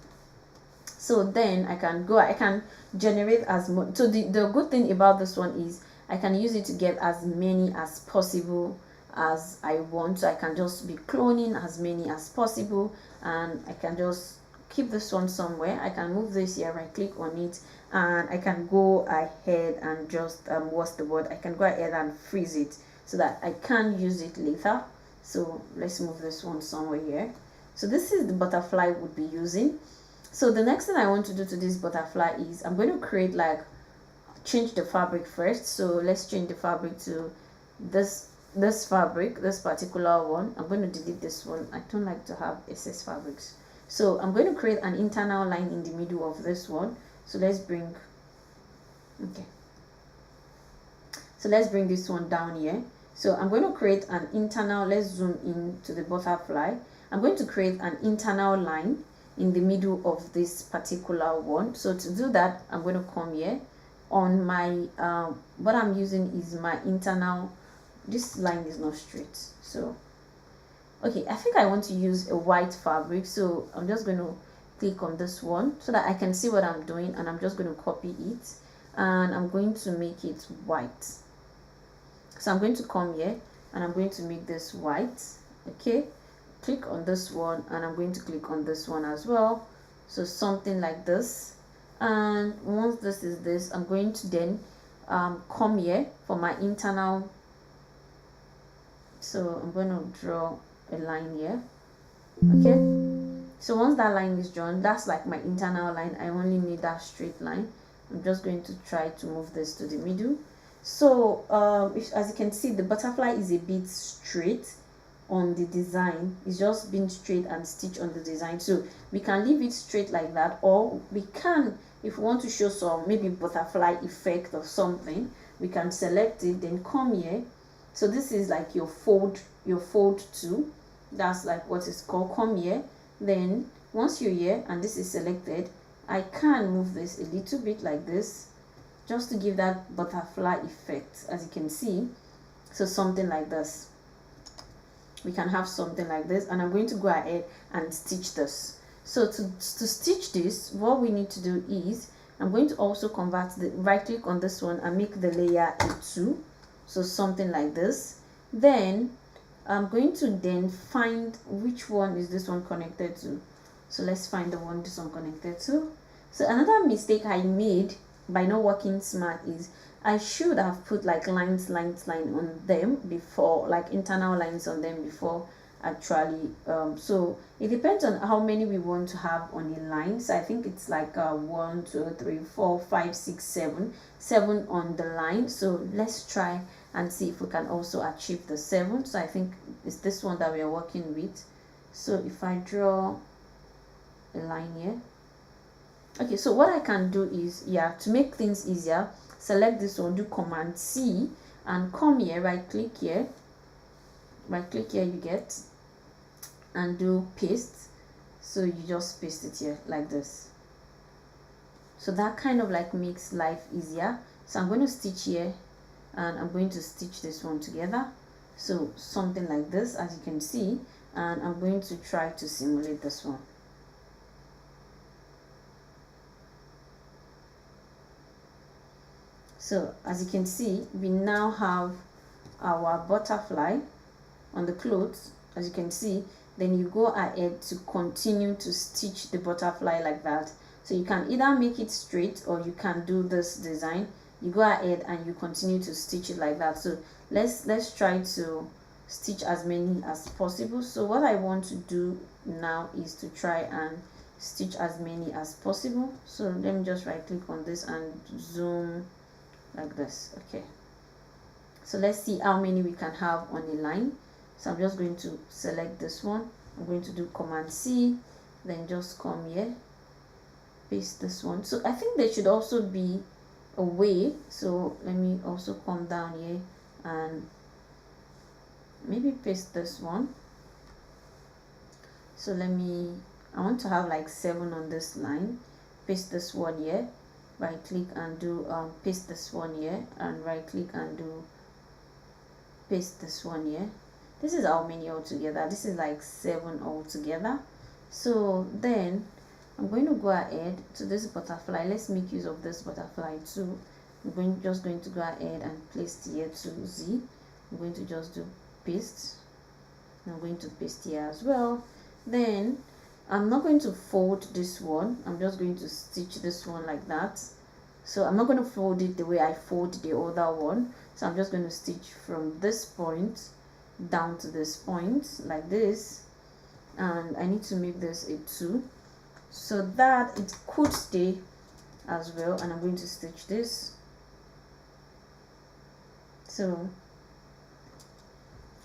So then I can generate as much. So the good thing about this one is I can use it to get as many as possible as I want. So I can just be cloning as many as possible, and I can just keep this one somewhere. I can move this here, right click on it, and I can go ahead and just what's the word, I can go ahead and freeze it so that I can use it later. So let's move this one somewhere here. So this is the butterfly we'll be using. So the next thing I want to do to this butterfly is I'm going to create change the fabric first. So let's change the fabric to this fabric, this particular one. I'm going to delete this one. I don't like to have excess fabrics. So I'm going to create an internal line in the middle of this one. So let's bring this one down here. So I'm going to create an internal, let's zoom in to the butterfly. I'm going to create an internal line in the middle of this particular one. So to do that, I'm going to come here on my what I'm using is my internal. This line is not straight, so okay, I think I want to use a white fabric. So I'm just going to click on this one so that I can see what I'm doing, and I'm just going to copy it and I'm going to make it white. So I'm going to come here and I'm going to make this white. Okay, click on this one and I'm going to click on this one as well, so something like this. And once this is this, I'm going to then come here for my internal. So I'm going to draw a line here. Okay, so once that line is drawn, that's like my internal line. I only need that straight line. I'm just going to try to move this to the middle. So as you can see, the butterfly is a bit straight on the design. It's just been straight and stitched on the design. So we can leave it straight like that, or we can, if we want to show some maybe butterfly effect or something, we can select it, then come here. So this is like your fold 2. That's like what it's called. Come here. Then once you're here and this is selected, I can move this a little bit like this, just to give that butterfly effect, as you can see. So something like this, we can have something like this, and I'm going to go ahead and stitch this. So to stitch this, what we need to do is I'm going to also convert the right click on this one and make the layer a 2, so something like this. Then I'm going to then find which one is this one connected to. So let's find the one this one connected to. So another mistake I made by not working smart is I should have put like lines on them before, like internal lines on them before actually. So it depends on how many we want to have on a line. So I think it's like 1 2 3 4 5 6 7 on the line. So let's try and see if we can also achieve the 7. So I think it's this one that we are working with. So if I draw a line here, okay, so what I can do is, yeah, to make things easier, select this one, do Command C, and come here, right click here, you get, and do paste. So you just paste it here like this. So that kind of like makes life easier. So I'm going to stitch here, and I'm going to stitch this one together, so something like this, as you can see, and I'm going to try to simulate this one. So as you can see, we now have our butterfly on the clothes, as you can see. Then you go ahead to continue to stitch the butterfly like that. So you can either make it straight or you can do this design. You go ahead and you continue to stitch it like that. So let's try to stitch as many as possible. So what I want to do now is to try and stitch as many as possible. So let me just right click on this and zoom like this. Okay, so let's see how many we can have on a line. So I'm just going to select this one. I'm going to do Command C, then just come here, paste this one. So I think there should also be a way. So let me also come down here and maybe paste this one. So I want to have like 7 on this line. Paste this one here, right click and do paste this one here, and right click and do paste this one here. This is how many altogether? This is like 7 altogether. So then I'm going to go ahead to this butterfly. Let's make use of this butterfly too. I'm just going to go ahead and place here to Z. I'm going to just do paste. I'm going to paste here as well. Then I'm not going to fold this one. I'm just going to stitch this one like that. So I'm not going to fold it the way I fold the other one. So I'm just going to stitch from this point down to this point like this, and I need to make this a 2 so that it could stay as well. And I'm going to stitch this. So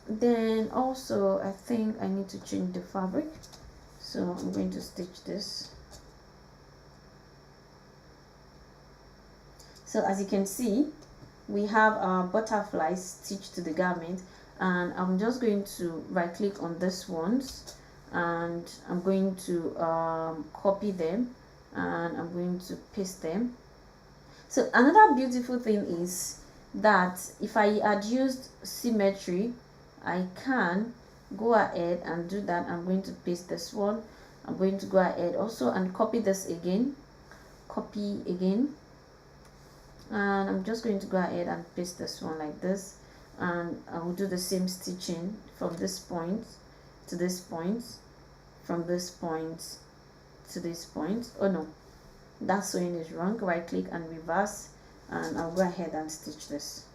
then also I think I need to change the fabric, so I'm going to stitch this. So as you can see, we have our butterflies stitched to the garment, and I'm just going to right click on this ones, and I'm going to copy them, and I'm going to paste them. So another beautiful thing is that if I had used symmetry, I can go ahead and do that. I'm going to paste this one. I'm going to go ahead also and copy this again, copy again, and I'm just going to go ahead and paste this one like this, and I will do the same stitching from this point to this point, from this point to this point. Oh no, that sewing is wrong. Right click and reverse, and I'll go ahead and stitch this.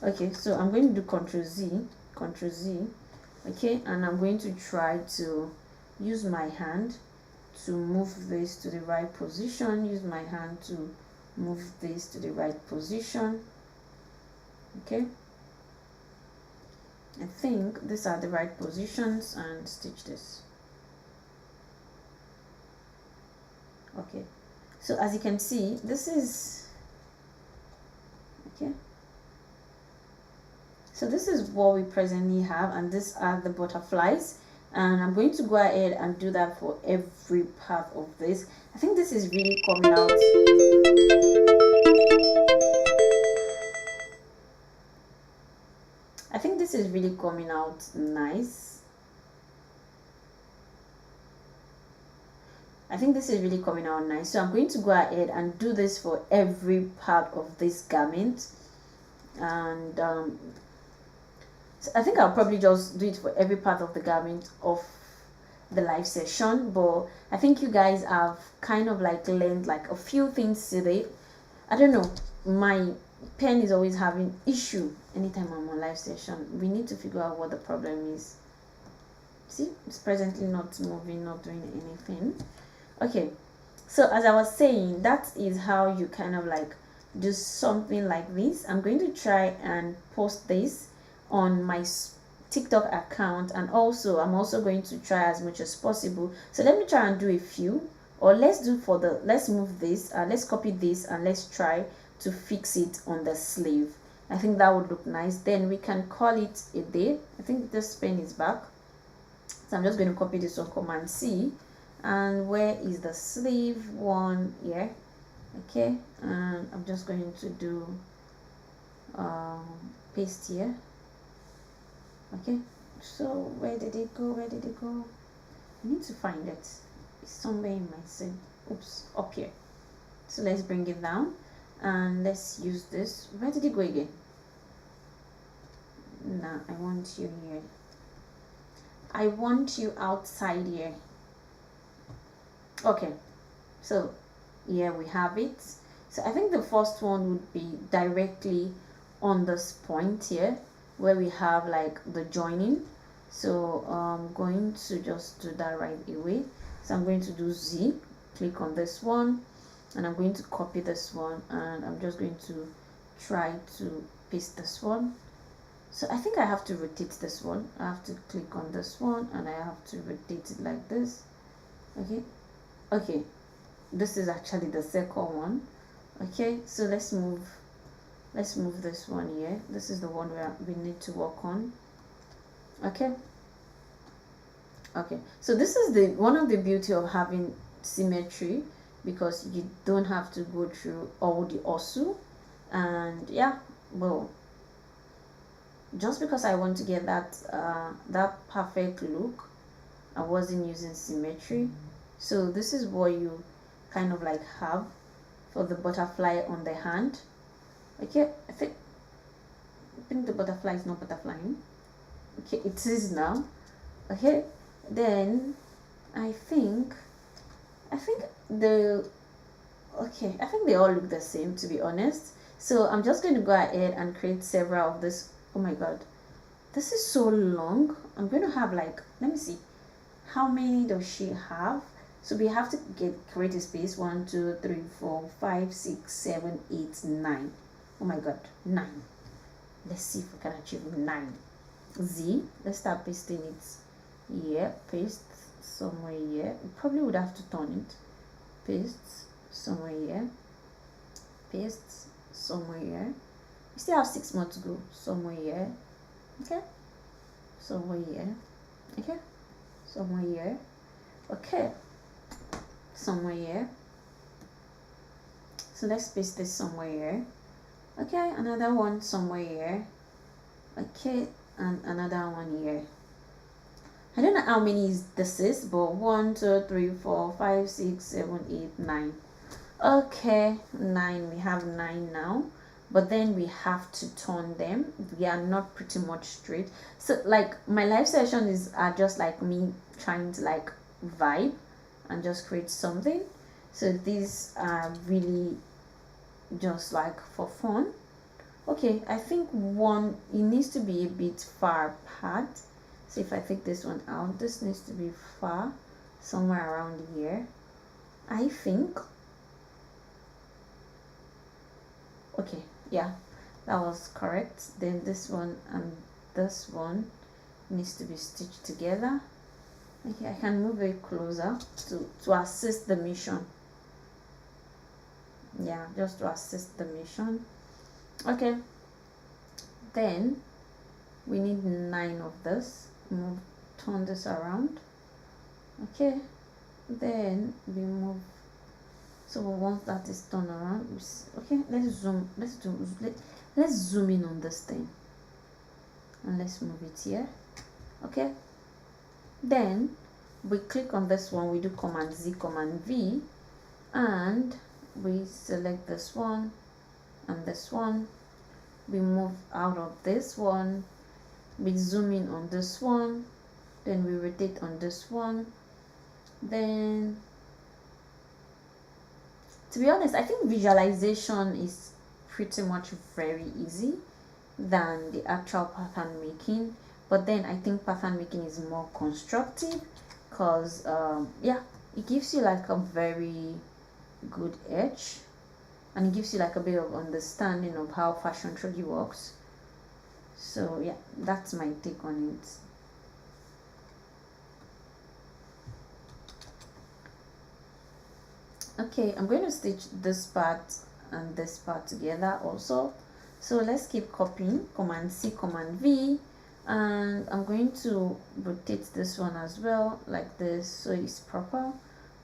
Okay, so I'm going to do Ctrl Z, okay, and I'm going to try to use my hand to move this to the right position, use my hand to move this to the right position. Okay, I think these are the right positions, and stitch this. Okay, so as you can see, this is okay. So this is what we presently have, and these are the butterflies. and I'm going to go ahead and do that for every part of this. I think this is really coming out. I think this is really coming out nice. I think this is really coming out nice. So I'm going to go ahead and do this for every part of this garment. And so I think I'll probably just do it for every part of the garment of the live session. But I think you guys have kind of like learned like a few things today. I don't know, my pen is always having issue anytime I'm on live session. We need to figure out what the problem is. See, it's presently not moving, not doing anything. Okay, so as I was saying, that is how you kind of like do something like this. I'm going to try and post this on my TikTok account, and also I'm also going to try as much as possible. So let me try and do a few, or let's move this, let's copy this, and let's try to fix it on the sleeve. I think that would look nice. Then we can call it a day. I think this pen is back, so I'm just going to copy this on Command C. And where is the sleeve one? Here. Okay, and I'm just going to do paste here. Okay, so where did it go? I need to find it. It's somewhere in my scene. Oops, up here. So let's bring it down and let's use this. Where did it go again? Nah, I want you here. I want you outside here. Okay, so here we have it. So I think the first one would be directly on this point here where we have like the joining. So I'm going to just do that right away. So I'm going to do Z, click on this one, and I'm going to copy this one, and I'm just going to try to paste this one. So I think I have to rotate this one. I have to click on this one and I have to rotate it like this. Okay, this is actually the second one. Okay, so let's move this one here. This is the one where we need to work on. Okay, so this is the one of the beauty of having symmetry, because you don't have to go through all the osu. And yeah, well, just because I want to get that that perfect look, I wasn't using symmetry. So this is what you kind of like have for the butterfly on the hand. Okay, I think the butterfly is not butterflying. Okay, it is now. Okay, then I think the I think they all look the same, to be honest. So I'm just going to go ahead and create several of this. Oh my god, this is so long. I'm going to have like, let me see, how many does she have? So we have to create a space. 1 2 3 4 5 6 7 8 9. Oh my god, 9. Let's see if we can achieve 9. Z, let's start pasting it here. Paste somewhere here. We probably would have to turn it. Paste somewhere here. Paste somewhere here. We still have 6 more to go. Somewhere here. Okay, somewhere here. Okay, somewhere here. Okay, somewhere here. So let's paste this somewhere here. Okay, another one somewhere here. Okay, and another one here. I don't know how many this is, but 1 2 3 4 5 6 7 8 9. Okay, 9. We have 9 now, but then we have to turn them. We are not pretty much straight. So like my live session is just like me trying to like vibe and just create something. So these are really just like for fun. Okay, I think one, it needs to be a bit far apart. So if I take this one out, this needs to be far, somewhere around here, I think. Okay, yeah, that was correct. Then this one and this one needs to be stitched together. Okay, I can move it closer to assist the mission. Yeah, just to assist the mission. Okay, then we need 9 of this. Move turn this around. Okay, then we move. So once that is turned around, okay, let's zoom in on this thing and let's move it here. Okay, then we click on this one, we do Command Z, Command V, and we select this one and this one. We move out of this one, we zoom in on this one, then we rotate on this one. Then, to be honest, I think visualization is pretty much very easy than the actual pattern making, but then I think pattern making is more constructive because yeah, it gives you like a very good edge, and it gives you like a bit of understanding of how fashion truly works. So yeah, that's my take on it. Okay, I'm going to stitch this part and this part together also. So let's keep copying, Command C, Command V, and I'm going to rotate this one as well like this so it's proper.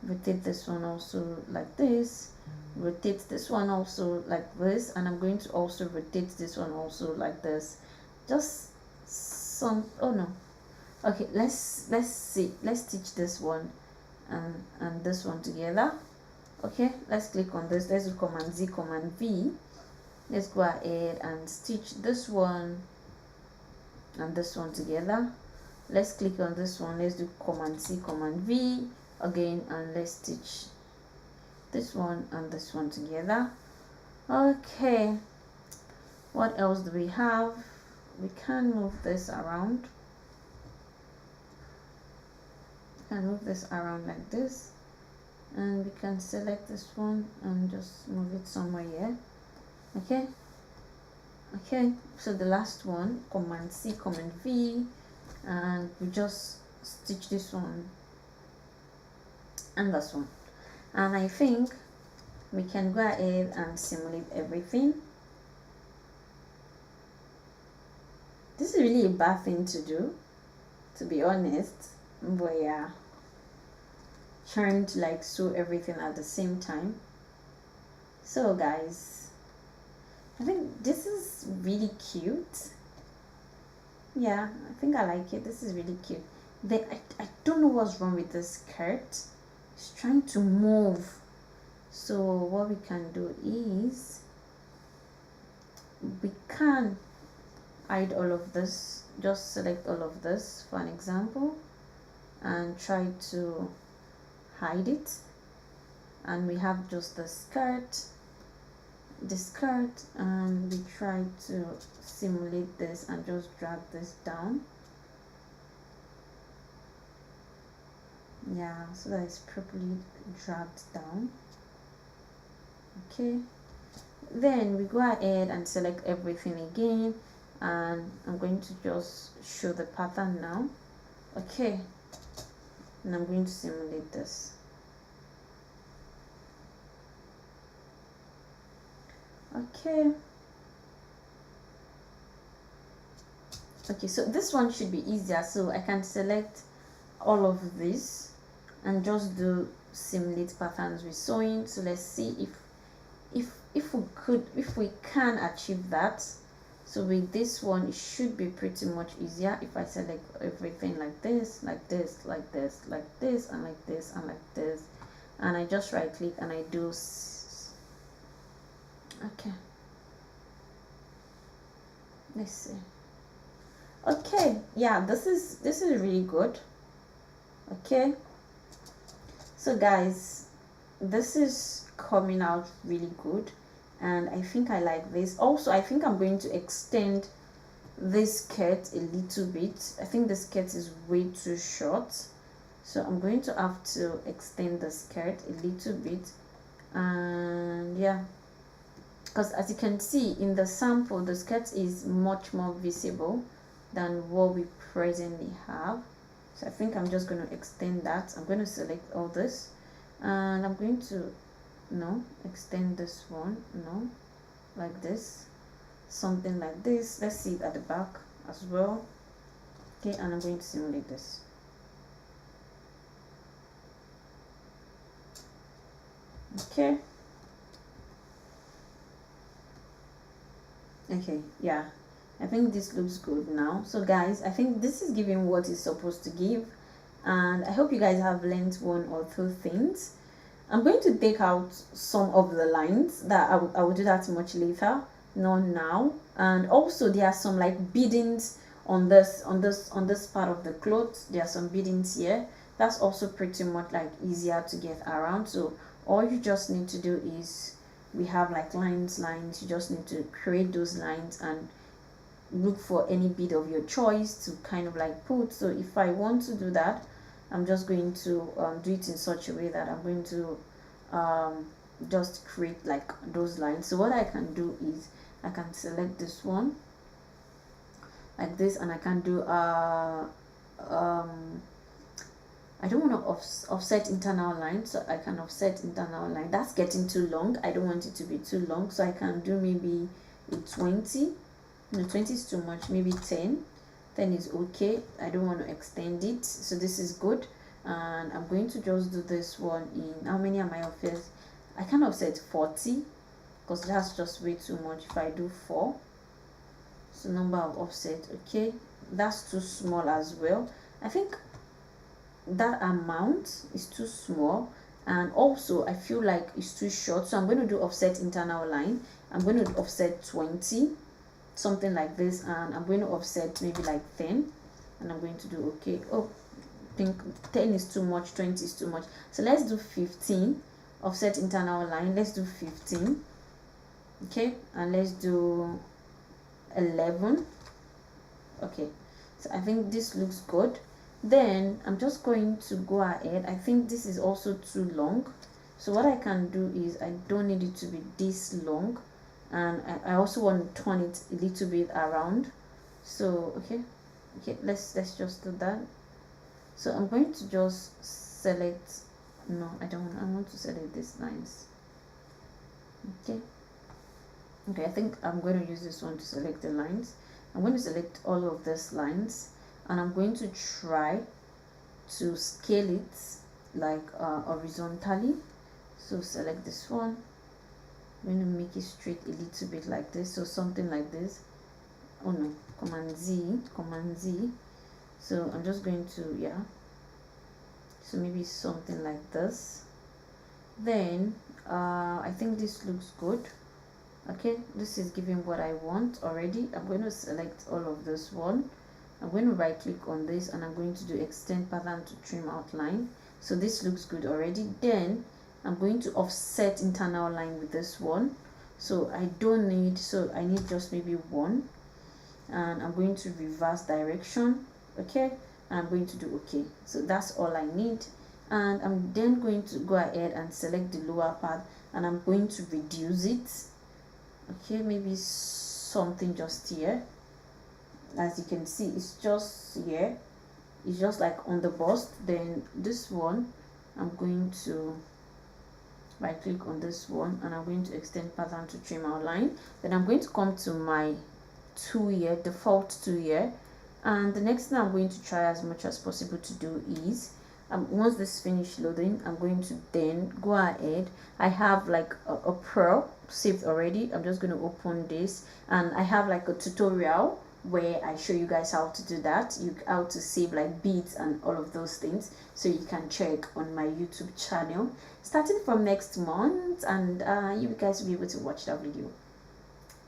Rotate this one also like this, rotate this one also like this, and I'm going to also rotate this one also like this. Just some, oh no, okay, let's stitch this one and this one together. Okay, let's click on this, let's do Command Z, Command V. Let's go ahead and stitch this one and this one together. Let's click on this one, let's do Command C, Command V again, and let's stitch this one and this one together. Okay, what else do we have? We can move this around. We can move this around like this, and we can select this one and just move it somewhere here. Okay, okay, so the last one, Command C, Command V, and we just stitch this one and this one, and I think we can go ahead and simulate everything. This is really a bad thing to do, to be honest, but yeah, trying to like sew everything at the same time. So guys, I think this is really cute. Yeah, I think I like it. This is really cute. I don't know what's wrong with this skirt. It's trying to move. So what we can do is we can hide all of this. Just select all of this for an example and try to hide it, and we have just the skirt, and we try to simulate this and just drag this down. Yeah, so that is properly dragged down. Okay, then we go ahead and select everything again, and I'm going to just show the pattern now. Okay, and I'm going to simulate this. Okay, so this one should be easier, so I can select all of this and just do simulate patterns with sewing. So let's see if we can achieve that. So with this one, it should be pretty much easier if I select everything like this, like this, like this, like this, and like this, and like this, and I just right click and I do okay, let's see. Okay, yeah, this is really good. Okay, so guys, this is coming out really good, and I think I like this. Also, I think I'm going to extend this skirt a little bit. I think the skirt is way too short, so I'm going to have to extend the skirt a little bit. And yeah, because as you can see in the sample, the skirt is much more visible than what we presently have. So I think I'm just going to extend that. I'm going to select all this, and I'm going to extend this one, like this, something like this. Let's see it at the back as well. Okay, and I'm going to simulate this. Okay. Okay, yeah, I think this looks good now. So guys, I think this is giving what it's supposed to give, and I hope you guys have learned one or two things. I'm going to take out some of the lines that I will do that much later, not now. And also there are some like beadings on this part of the cloth. There are some beadings here. That's also pretty much like easier to get around. So all you just need to do is, we have like lines, you just need to create those lines and look for any bead of your choice to kind of like put. So if I want to do that, I'm just going to do it in such a way that I'm going to just create like those lines. So what I can do is I can select this one like this, and I can do I don't want to offset internal line, so I can offset internal line. That's getting too long. I don't want it to be too long, so I can do maybe a 20. No, 20 is too much. Maybe 10. 10 is okay. I don't want to extend it, so this is good. And I'm going to just do this one in, how many am I offset? I can offset 40 because that's just way too much. If I do 4, so number of offset, okay, that's too small as well. I think that amount is too small, and also I feel like it's too short, so I'm going to do offset internal line. I'm going to offset 20, something like this, and I'm going to offset maybe like 10, and I'm going to do okay. Oh, I think 10 is too much, 20 is too much, so let's do 15. Offset internal line, let's do 15. Okay, and let's do 11. Okay, so I think this looks good. Then I'm just going to go ahead. I think this is also too long, so what I can do is, I don't need it to be this long, and I also want to turn it a little bit around. So okay, let's just do that. So I'm going to just select, no, I don't want, I want to select these lines. Okay, I think I'm going to use this one to select the lines. I'm going to select all of these lines, and I'm going to try to scale it like horizontally. So select this one. I'm going to make it straight a little bit like this, so something like this. Oh no, command Z. So I'm just going to, yeah, so maybe something like this. Then I think this looks good. Okay, this is giving what I want already. I'm going to select all of this one. I'm going to right click on this, and I'm going to do extend pattern to trim outline. So this looks good already. Then I'm going to offset internal line with this one. So I don't need, so I need just maybe 1, and I'm going to reverse direction. Okay, and I'm going to do okay. So that's all I need, and I'm then going to go ahead and select the lower part, and I'm going to reduce it. Okay, maybe something just here. As you can see, it's just here, it's just like on the bust. Then this one, I'm going to right click on this one, and I'm going to extend pattern to trim outline. Then I'm going to come to my tool here, default tool here, and the next thing I'm going to try as much as possible to do is, once this finish loading, I'm going to then go ahead. I have like a pro saved already. I'm just going to open this, and I have like a tutorial where I show you guys how to do that, how to save like beads and all of those things, so you can check on my YouTube channel starting from next month, and you guys will be able to watch that video.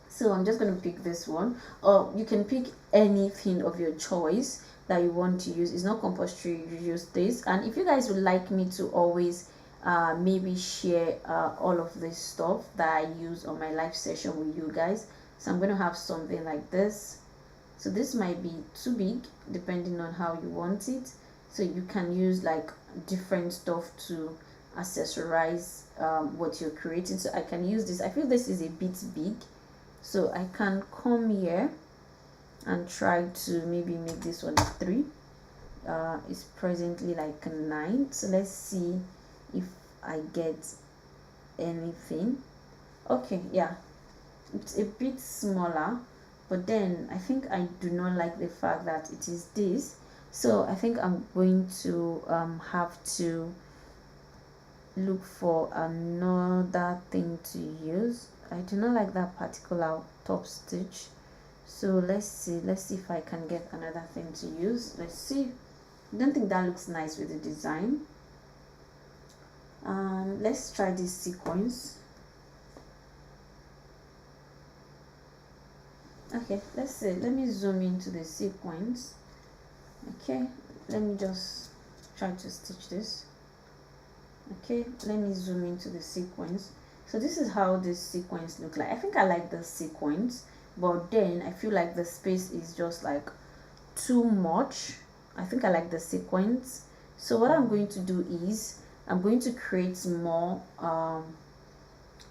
So I'm just going to pick this one, or you can pick anything of your choice that you want to use. It's not compulsory you use this, and if you guys would like me to always maybe share all of this stuff that I use on my live session with you guys, so I'm going to have something like this. So this might be too big depending on how you want it, so you can use like different stuff to accessorize what you're creating. So I can use this. I feel this is a bit big, so I can come here and try to maybe make this one a 3. It's presently like a 9, so let's see if I get anything. Okay, yeah, it's a bit smaller, but then I think I do not like the fact that it is this. So I think I'm going to have to look for another thing to use. I do not like that particular top stitch, so let's see if I can get another thing to use. Let's see. I don't think that looks nice with the design. Let's try this sequence. Okay, let's see. Let me zoom into the sequence. Okay, let me just try to stitch this. Okay, let me zoom into the sequence. So this is how this sequence looks like. I think I like the sequence, but then I feel like the space is just like too much. I think I like the sequence. So what I'm going to do is I'm going to create more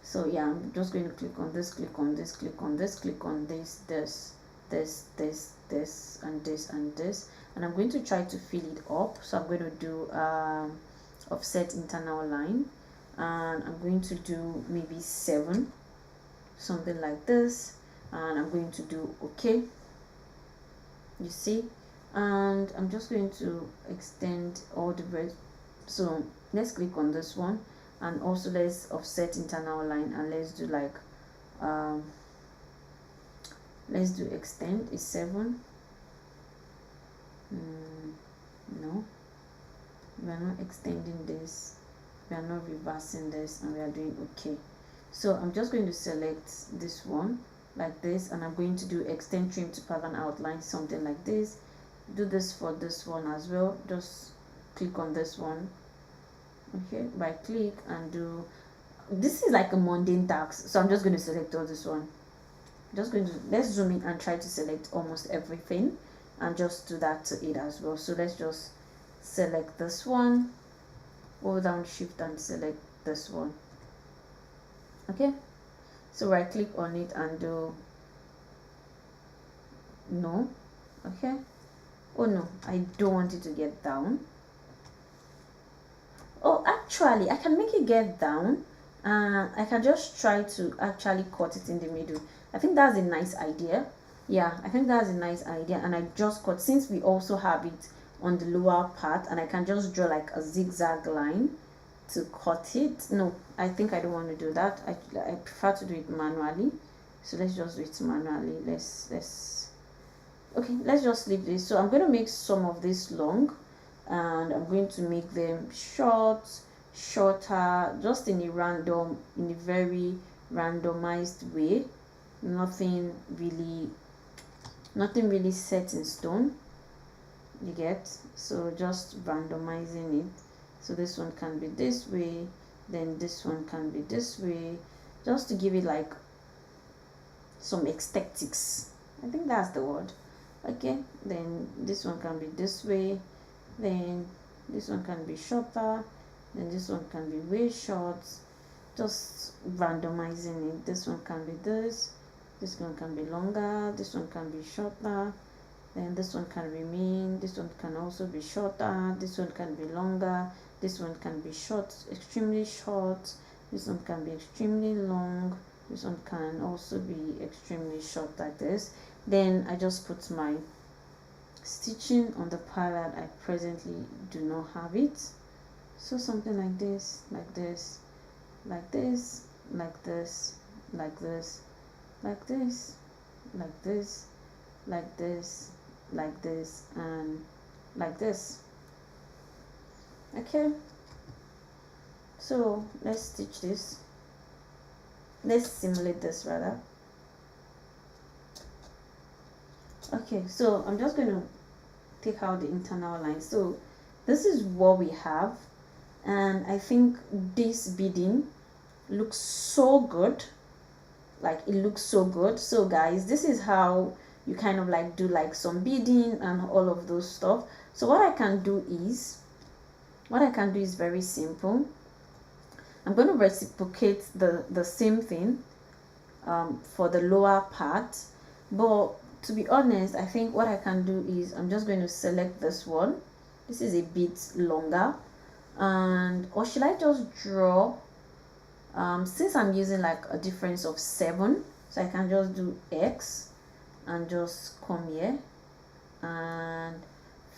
so yeah, I'm just going to click on this, click on this, click on this, click on this, this, and this, and this, and I'm going to try to fill it up. So I'm going to do offset internal line, and I'm going to do maybe 7, something like this, and I'm going to do okay, you see, and I'm just going to extend all the rest. So let's click on this one, and also let's offset internal line, and let's do like let's do extend is 7. No, we are not extending this, we are not reversing this, and we are doing okay. So I'm just going to select this one like this, and I'm going to do extend trim to pattern outline, something like this. Do this for this one as well. Just click on this one, okay, by click, and do this is like a mundane task, so I'm just going to select all this one. Just going to, let's zoom in and try to select almost everything, and just do that to it as well. So let's just select this one, hold down shift and select this one. Okay, so right click on it and do no. Okay, oh no, I don't want it to get down. Oh, actually I can make it get down, and I can just try to actually cut it in the middle. I think that's a nice idea. Yeah, I think that's a nice idea. And I just cut, since we also have it on the lower part, and I can just draw like a zigzag line to cut it. No, I think I don't want to do that. I prefer to do it manually. So let's just do it manually. Okay, let's just leave this. So I'm going to make some of this long, and I'm going to make them shorter, just in a very randomized way. Nothing really set in stone, you get. So just randomizing it. So this one can be this way, then this one can be this way, just to give it like some aesthetics. I think that's the word. Okay, then this one can be this way, then this one can be shorter, then this one can be way short, just randomizing it. This one can be this one can be longer, this one can be shorter, then this one can remain, this one can also be shorter, this one can be longer, this one can be short, extremely short, this one can be extremely long, this one can also be extremely short, like this. Then I just put my stitching on the part that I presently do not have it. So something like this, like this, like this, like this, like this, like this, like this, like this, like this, and like this. Okay, so let's stitch this. Let's simulate this rather. Okay, so I'm just going to take out the internal line. So this is what we have, and I think this beading looks so good. Like, it looks so good. So guys, this is how you kind of like do like some beading and all of those stuff. So what I can do is very simple. I'm going to reciprocate the same thing for the lower part, but to be honest, I think what I can do is I'm just going to select this one. This is a bit longer, and or should I just draw since I'm using like a difference of 7, so I can just do X, and just come here and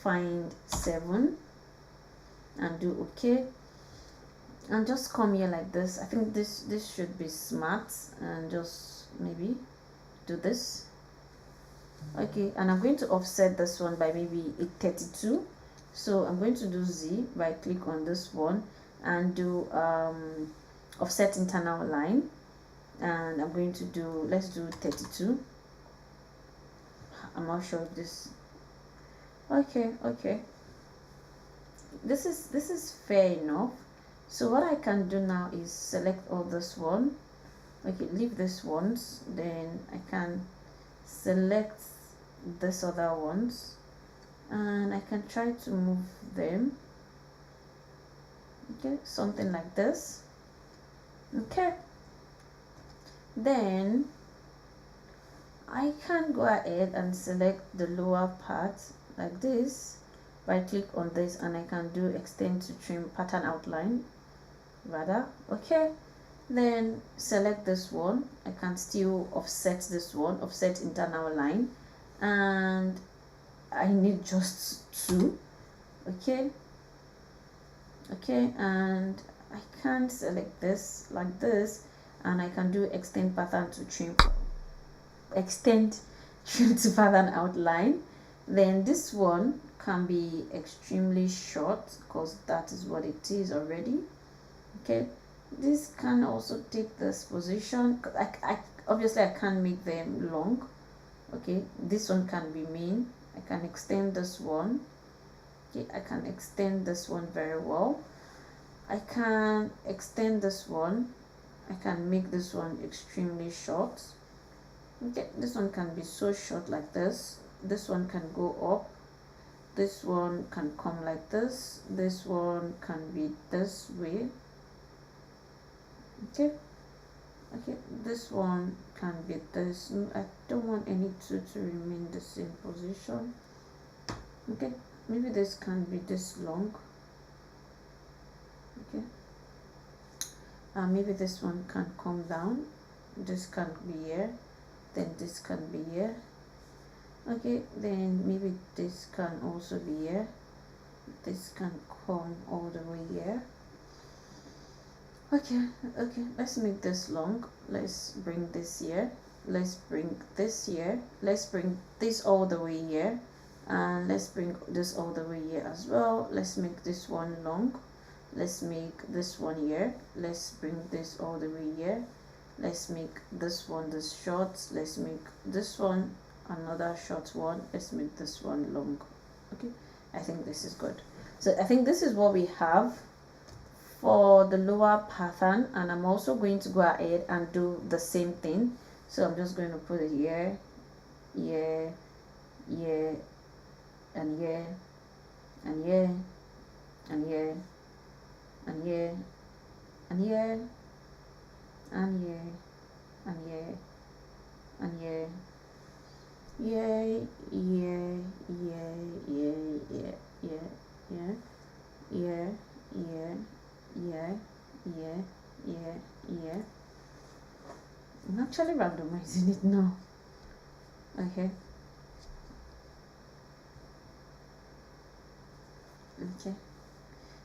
find 7 and do OK, and just come here like this. I think this should be smart, and just maybe do this. Okay, and I'm going to offset this one by maybe 32. So I'm going to do Z, right click on this one and do offset internal line, and I'm going to do, let's do 32. I'm not sure if this, okay, this is fair enough. So what I can do now is select all this one. Okay, leave this ones, then I can select this other ones and I can try to move them. Okay, something like this. Okay, then I can go ahead and select the lower part like this, right click on this, and I can do extend to trim pattern outline rather. Okay, then select this one. I can still offset this one, offset internal line, and I need just 2. Okay, and I can select this like this, and I can do extend pattern to trim, extend trim to pattern outline. Then this one can be extremely short because that is what it is already. Okay, this can also take this position. I obviously I can't make them long. Okay, this one can be mean. I can extend this one. Okay, I can extend this one very well. I can extend this one. I can make this one extremely short. Okay, this one can be so short like this. This one can go up. This one can come like this. This one can be this way. Okay, this one can be this. I don't want any two to remain the same position. Okay, maybe this can be this long. Okay, maybe this one can come down. This can be here, then this can be here. Okay, then maybe this can also be here. This can come all the way here. Okay, let's make this long. Let's bring this here. Let's bring this here. Let's bring this all the way here, and let's bring this all the way here as well. Let's make this one long. Let's make this one here. Let's bring this all the way here. Let's make this one this short. Let's make this one another short one. Let's make this one long. Okay, I think this is good. So I think this is what we have for the lower pattern, and I'm also going to go ahead and do the same thing. So I'm just going to put it here, here, here, and here, and here, and here, and here, and here, and here, and here, and here, yeah, yeah, yeah, yeah, yeah, yeah, yeah, yeah, yeah, yeah, yeah, yeah, yeah. I'm actually randomizing it now. Okay,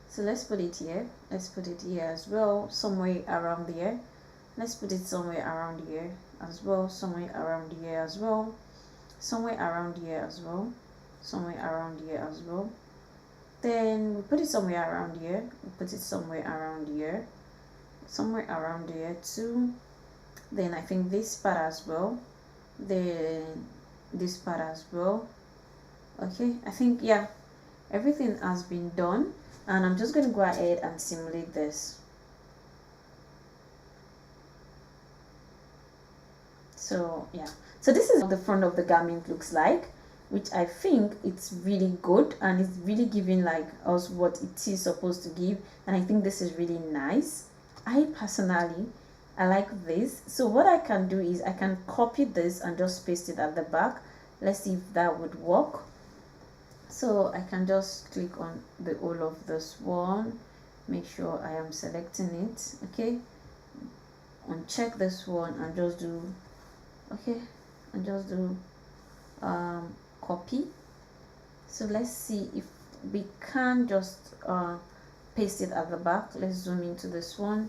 so let's put it here. Let's put it here as well, somewhere around here. Let's put it somewhere around here as well, somewhere around here as well, somewhere around here as well, somewhere around here as well. Then we put it somewhere around here. We put it somewhere around here, somewhere around here too. Then I think this part as well. Then this part as well. Okay, I think yeah, everything has been done, and I'm just going to go ahead and simulate this. So yeah, so this is how the front of the garment looks like, which I think it's really good, and it's really giving like us what it is supposed to give, and I think this is really nice. I personally like this. So what I can do is I can copy this and just paste it at the back. Let's see if that would work. So I can just click on the whole of this one, make sure I am selecting it. Okay, uncheck this one and just do, okay, and just do copy. So let's see if we can just paste it at the back. Let's zoom into this one.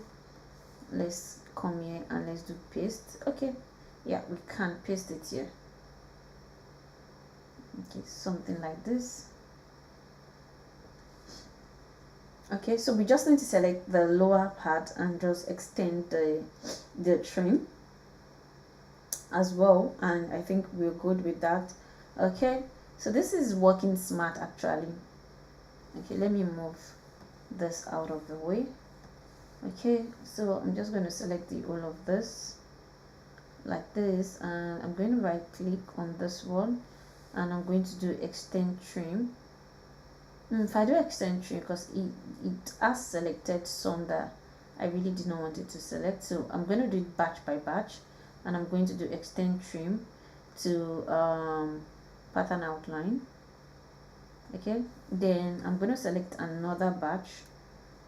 Let's come here and let's do paste. Okay, yeah, we can paste it here. Okay, something like this. Okay, so we just need to select the lower part and just extend the trim as well, and I think we're good with that. Okay, so this is working smart actually. Okay, let me move this out of the way. Okay, so I'm just going to select the all of this like this, and I'm going to right click on this one, and I'm going to do extend trim. If I do extend trim, because it has selected some that I really did not want it to select, so I'm going to do it batch by batch, and I'm going to do extend trim to pattern outline. Okay, then I'm going to select another batch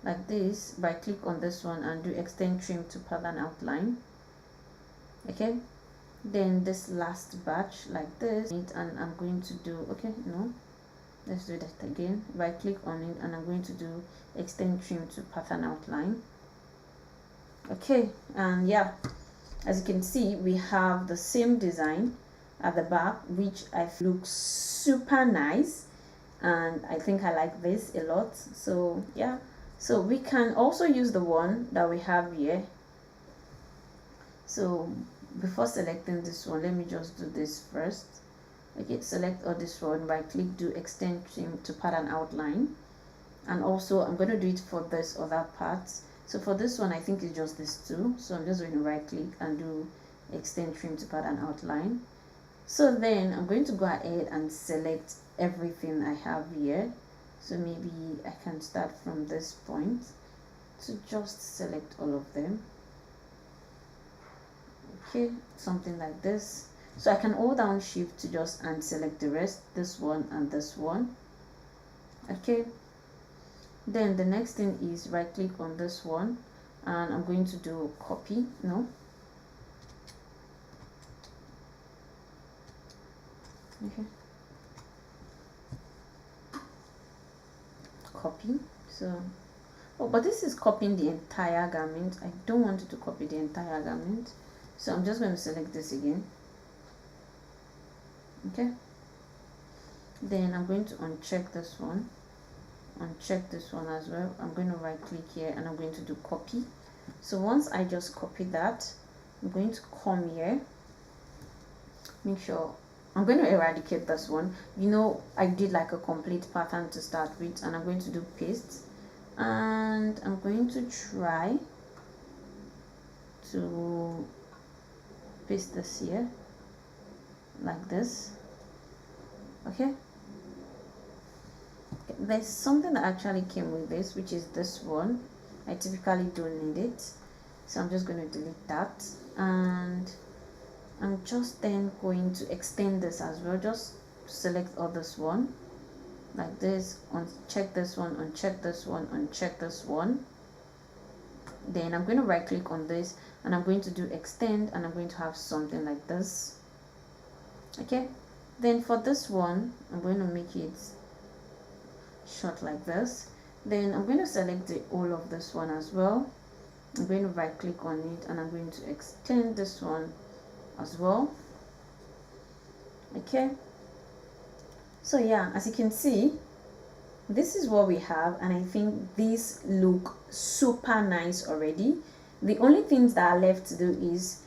like this, right click on this one and do extend trim to pattern outline. Okay, then this last batch like this, and I'm going to do, okay, no, let's do that again, right click on it, and I'm going to do extend trim to pattern outline. Okay, and yeah, as you can see, we have the same design at the back, which I feel looks super nice, and I think I like this a lot. So yeah, so we can also use the one that we have here. So before selecting this one, let me just do this first. Okay, select all this one, right click, do extend trim to pattern outline, and also I'm going to do it for this other part. So for this one, I think it's just this two, so I'm just going to right click and do extend trim to pattern outline. So then I'm going to go ahead and select everything I have here. So maybe I can start from this point to just select all of them. Okay, something like this. So I can hold down shift to just and select the rest, this one and this one. Okay, then the next thing is right click on this one, and I'm going to do copy. No, okay, copy. So oh, but this is copying the entire garment. I don't want it to copy the entire garment, so I'm just going to select this again. Okay, then I'm going to uncheck this one, uncheck this one as well. I'm going to right click here and I'm going to do copy. So once I just copy that, I'm going to come here, make sure I'm going to eradicate this one. You know, I did like a complete pattern to start with, and I'm going to do paste, and I'm going to try to paste this here like this. Okay, there's something that actually came with this, which is this one. I typically don't need it, so I'm just going to delete that, and I'm just then going to extend this as well. Just select all this one like this, uncheck this one, uncheck this one, uncheck this one. Then I'm going to right click on this and I'm going to do extend, and I'm going to have something like this. Okay, then for this one, I'm going to make it short like this. Then I'm going to select the whole of this one as well. I'm going to right click on it and I'm going to extend this one as well. Okay, so yeah, as you can see, this is what we have, and I think these look super nice already. The only things that are left to do is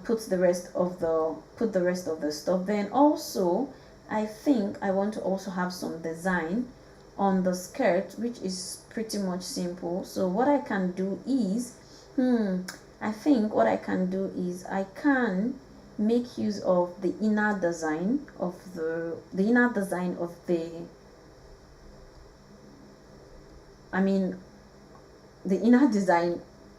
put the rest of the stuff. Then also I think I want to also have some design on the skirt, which is pretty much simple. So what I can do is I think what I can do is I can make use of the inner design of the inner design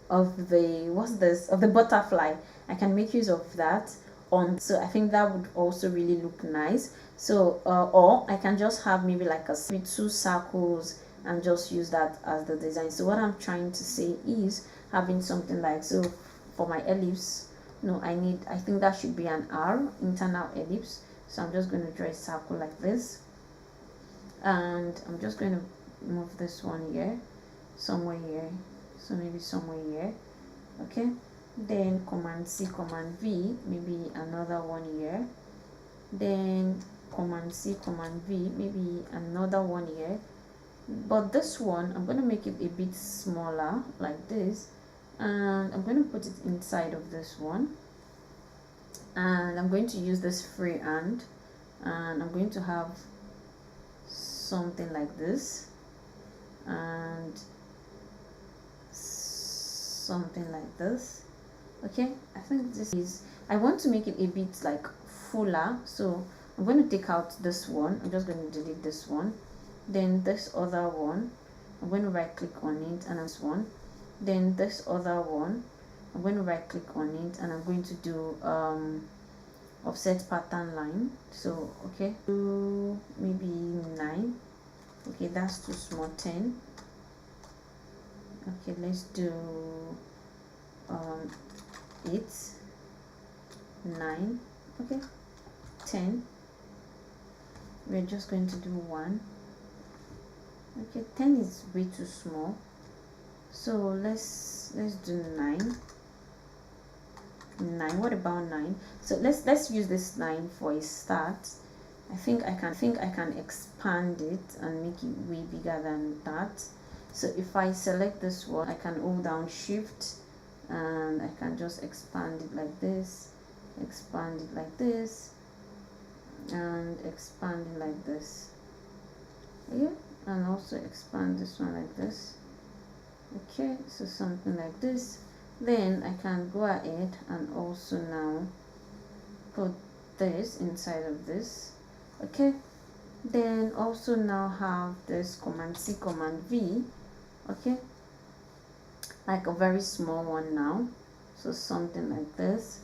of the what's this, of the butterfly. I can make use of that on, so I think that would also really look nice. So or I can just have maybe like two circles and just use that as the design. So what I'm trying to say is having something like, so for my ellipse, no, I think that should be an R, internal ellipse. So I'm just going to draw a circle like this, and I'm just going to move this one here, somewhere here, so maybe somewhere here. Okay, then Command C, Command V, maybe another one here, then Command C, Command V, maybe another one here. But this one, I'm going to make it a bit smaller like this, and I'm going to put it inside of this one, and I'm going to use this freehand, and I'm going to have something like this and something like this. Okay, I think this is, I want to make it a bit like fuller, so I'm going to take out this one. I'm just going to delete this one, then this other one, I'm going to right click on it, and this one, then this other one, I'm going to right click on it, and I'm going to do offset pattern line. So okay, do maybe 9. Okay, that's too small. 10. Okay, let's do 8, 9. Okay, 10. We're just going to do 1. Okay, 10 is way too small, so let's do 9. What about 9? So let's use this 9 for a start. I think I can expand it and make it way bigger than that. So if I select this one, I can hold down shift and I can just expand it like this, expand it like this, and expand it like this. Yeah, and also expand this one like this. Okay, so something like this. Then I can go ahead and also now put this inside of this. Okay, then also now have this Command C, Command V. Okay, like a very small one now, so something like this,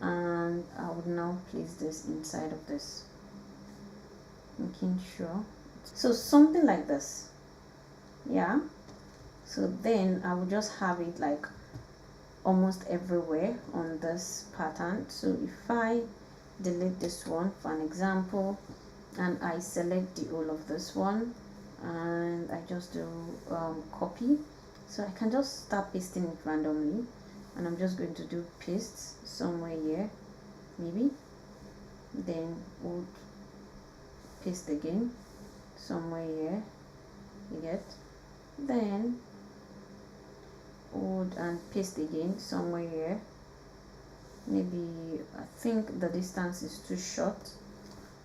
and I would now place this inside of this, making sure, so something like this. Yeah, so then I will just have it like almost everywhere on this pattern. So if I delete this one for an example, and I select the whole of this one, and I just do copy, so I can just start pasting it randomly, and I'm just going to do paste somewhere here, maybe, then would paste again somewhere here, you get, then would and paste again somewhere here. Maybe I think the distance is too short.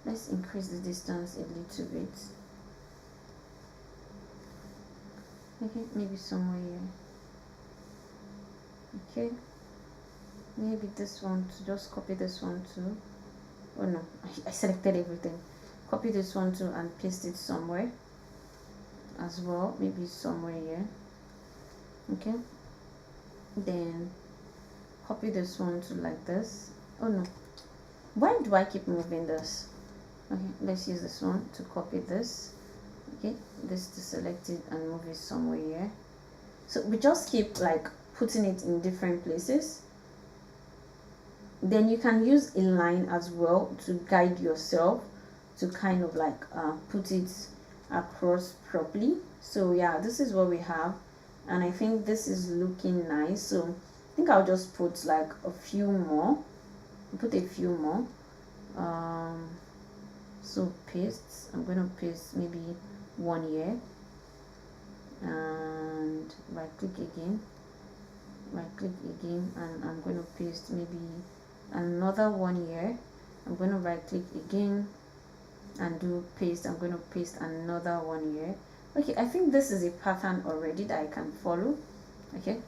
Let's increase the distance a little bit. Okay, maybe somewhere here. Okay, maybe this one too. Just copy this one too. Oh no, I selected everything. Copy this one too and paste it somewhere as well, maybe somewhere here. Okay, then copy this one too like this. Oh no, why do I keep moving this? Okay, let's use this one to copy this. Okay, this to select it and move it somewhere here. So we just keep like putting it in different places. Then you can use a line as well to guide yourself to kind of like put it across properly. So yeah, this is what we have, and I think this is looking nice. So I think I'll just put like a few more, so paste, I'm going to paste maybe one here, and right click again, and I'm going to paste maybe another one here. I'm going to right click again and do paste. I'm going to paste another one here. Okay, I think this is a pattern already that I can follow. Okay,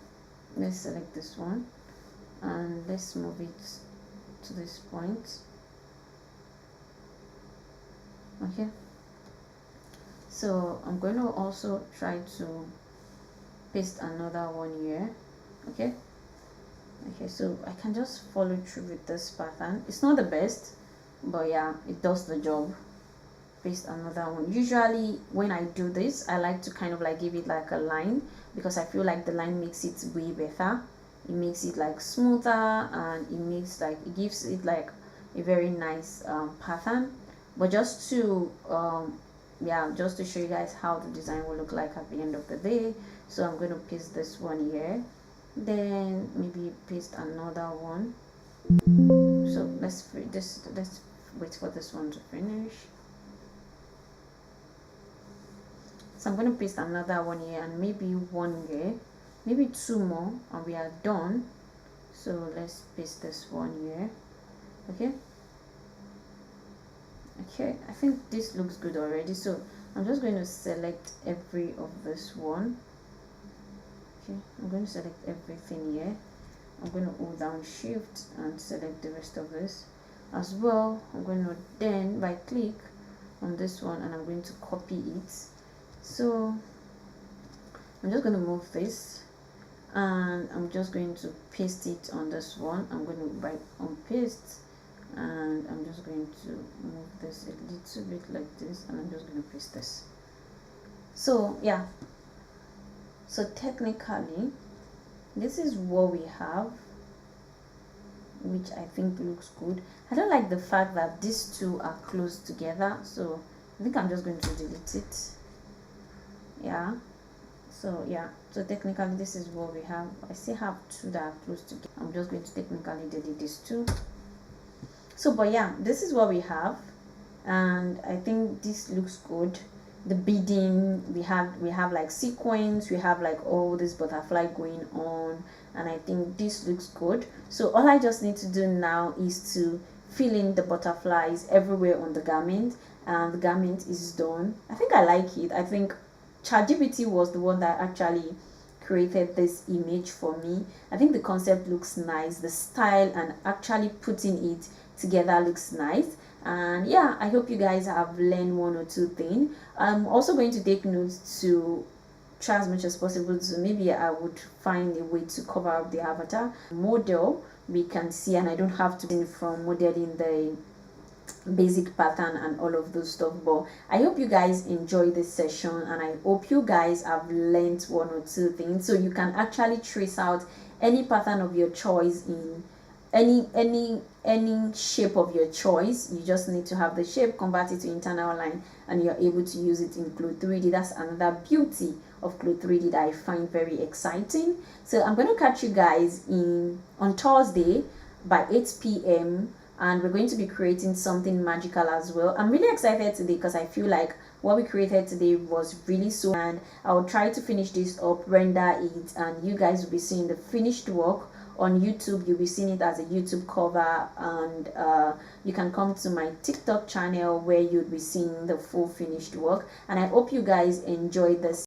let's select this one and let's move it to this point. Okay, so I'm going to also try to paste another one here. Okay, so I can just follow through with this pattern. It's not the best, but yeah, it does the job. Paste another one. Usually when I do this, I like to kind of like give it like a line, because I feel like the line makes it way better. It makes it like smoother, and it makes like, it gives it like a very nice pattern. But just to yeah, just to show you guys how the design will look like at the end of the day. So I'm going to paste this one here, then maybe paste another one. So let's wait for this one to finish. So I'm going to paste another one here, and maybe one here, maybe two more, and we are done. So let's paste this one here. Okay, I think this looks good already. So I'm just going to select every of this one. Okay, I'm going to select everything here. I'm going to hold down shift and select the rest of this as well. I'm going to then right click on this one, and I'm going to copy it. So I'm just going to move this, and I'm just going to paste it on this one. I'm going to right on paste, and I'm just going to move this a little bit like this, and I'm just going to paste this. So yeah, so technically this is what we have, which I think looks good. I don't like the fact that these two are close together, so I think I'm just going to delete it. Yeah, so yeah, so technically this is what we have. I still have two that are close together. I'm just going to technically delete these two. So but yeah, this is what we have, and I think this looks good. The beading, we have like sequins, we have like all this butterfly going on, and I think this looks good. So all I just need to do now is to fill in the butterflies everywhere on the garment, and the garment is done. I think I like it. I think ChatGPT was the one that actually created this image for me. I think the concept looks nice, the style and actually putting it together looks nice. And yeah, I hope you guys have learned one or two things. I'm also going to take notes to try as much as possible, so maybe I would find a way to cover up the avatar model we can see, and I don't have to from modeling the basic pattern and all of those stuff. But I hope you guys enjoy this session, and I hope you guys have learned one or two things, so you can actually trace out any pattern of your choice in any shape of your choice. You just need to have the shape, convert it to internal line, and you're able to use it in Clo3D. That's another beauty of Clo3D that I find very exciting. So I'm going to catch you guys on Thursday by 8 p.m. and we're going to be creating something magical as well. I'm really excited today because I feel like what we created today was really so, and I'll try to finish this up, render it, and you guys will be seeing the finished work on YouTube. You'll be seeing it as a YouTube cover, and you can come to my TikTok channel where you'll be seeing the full finished work. And I hope you guys enjoyed this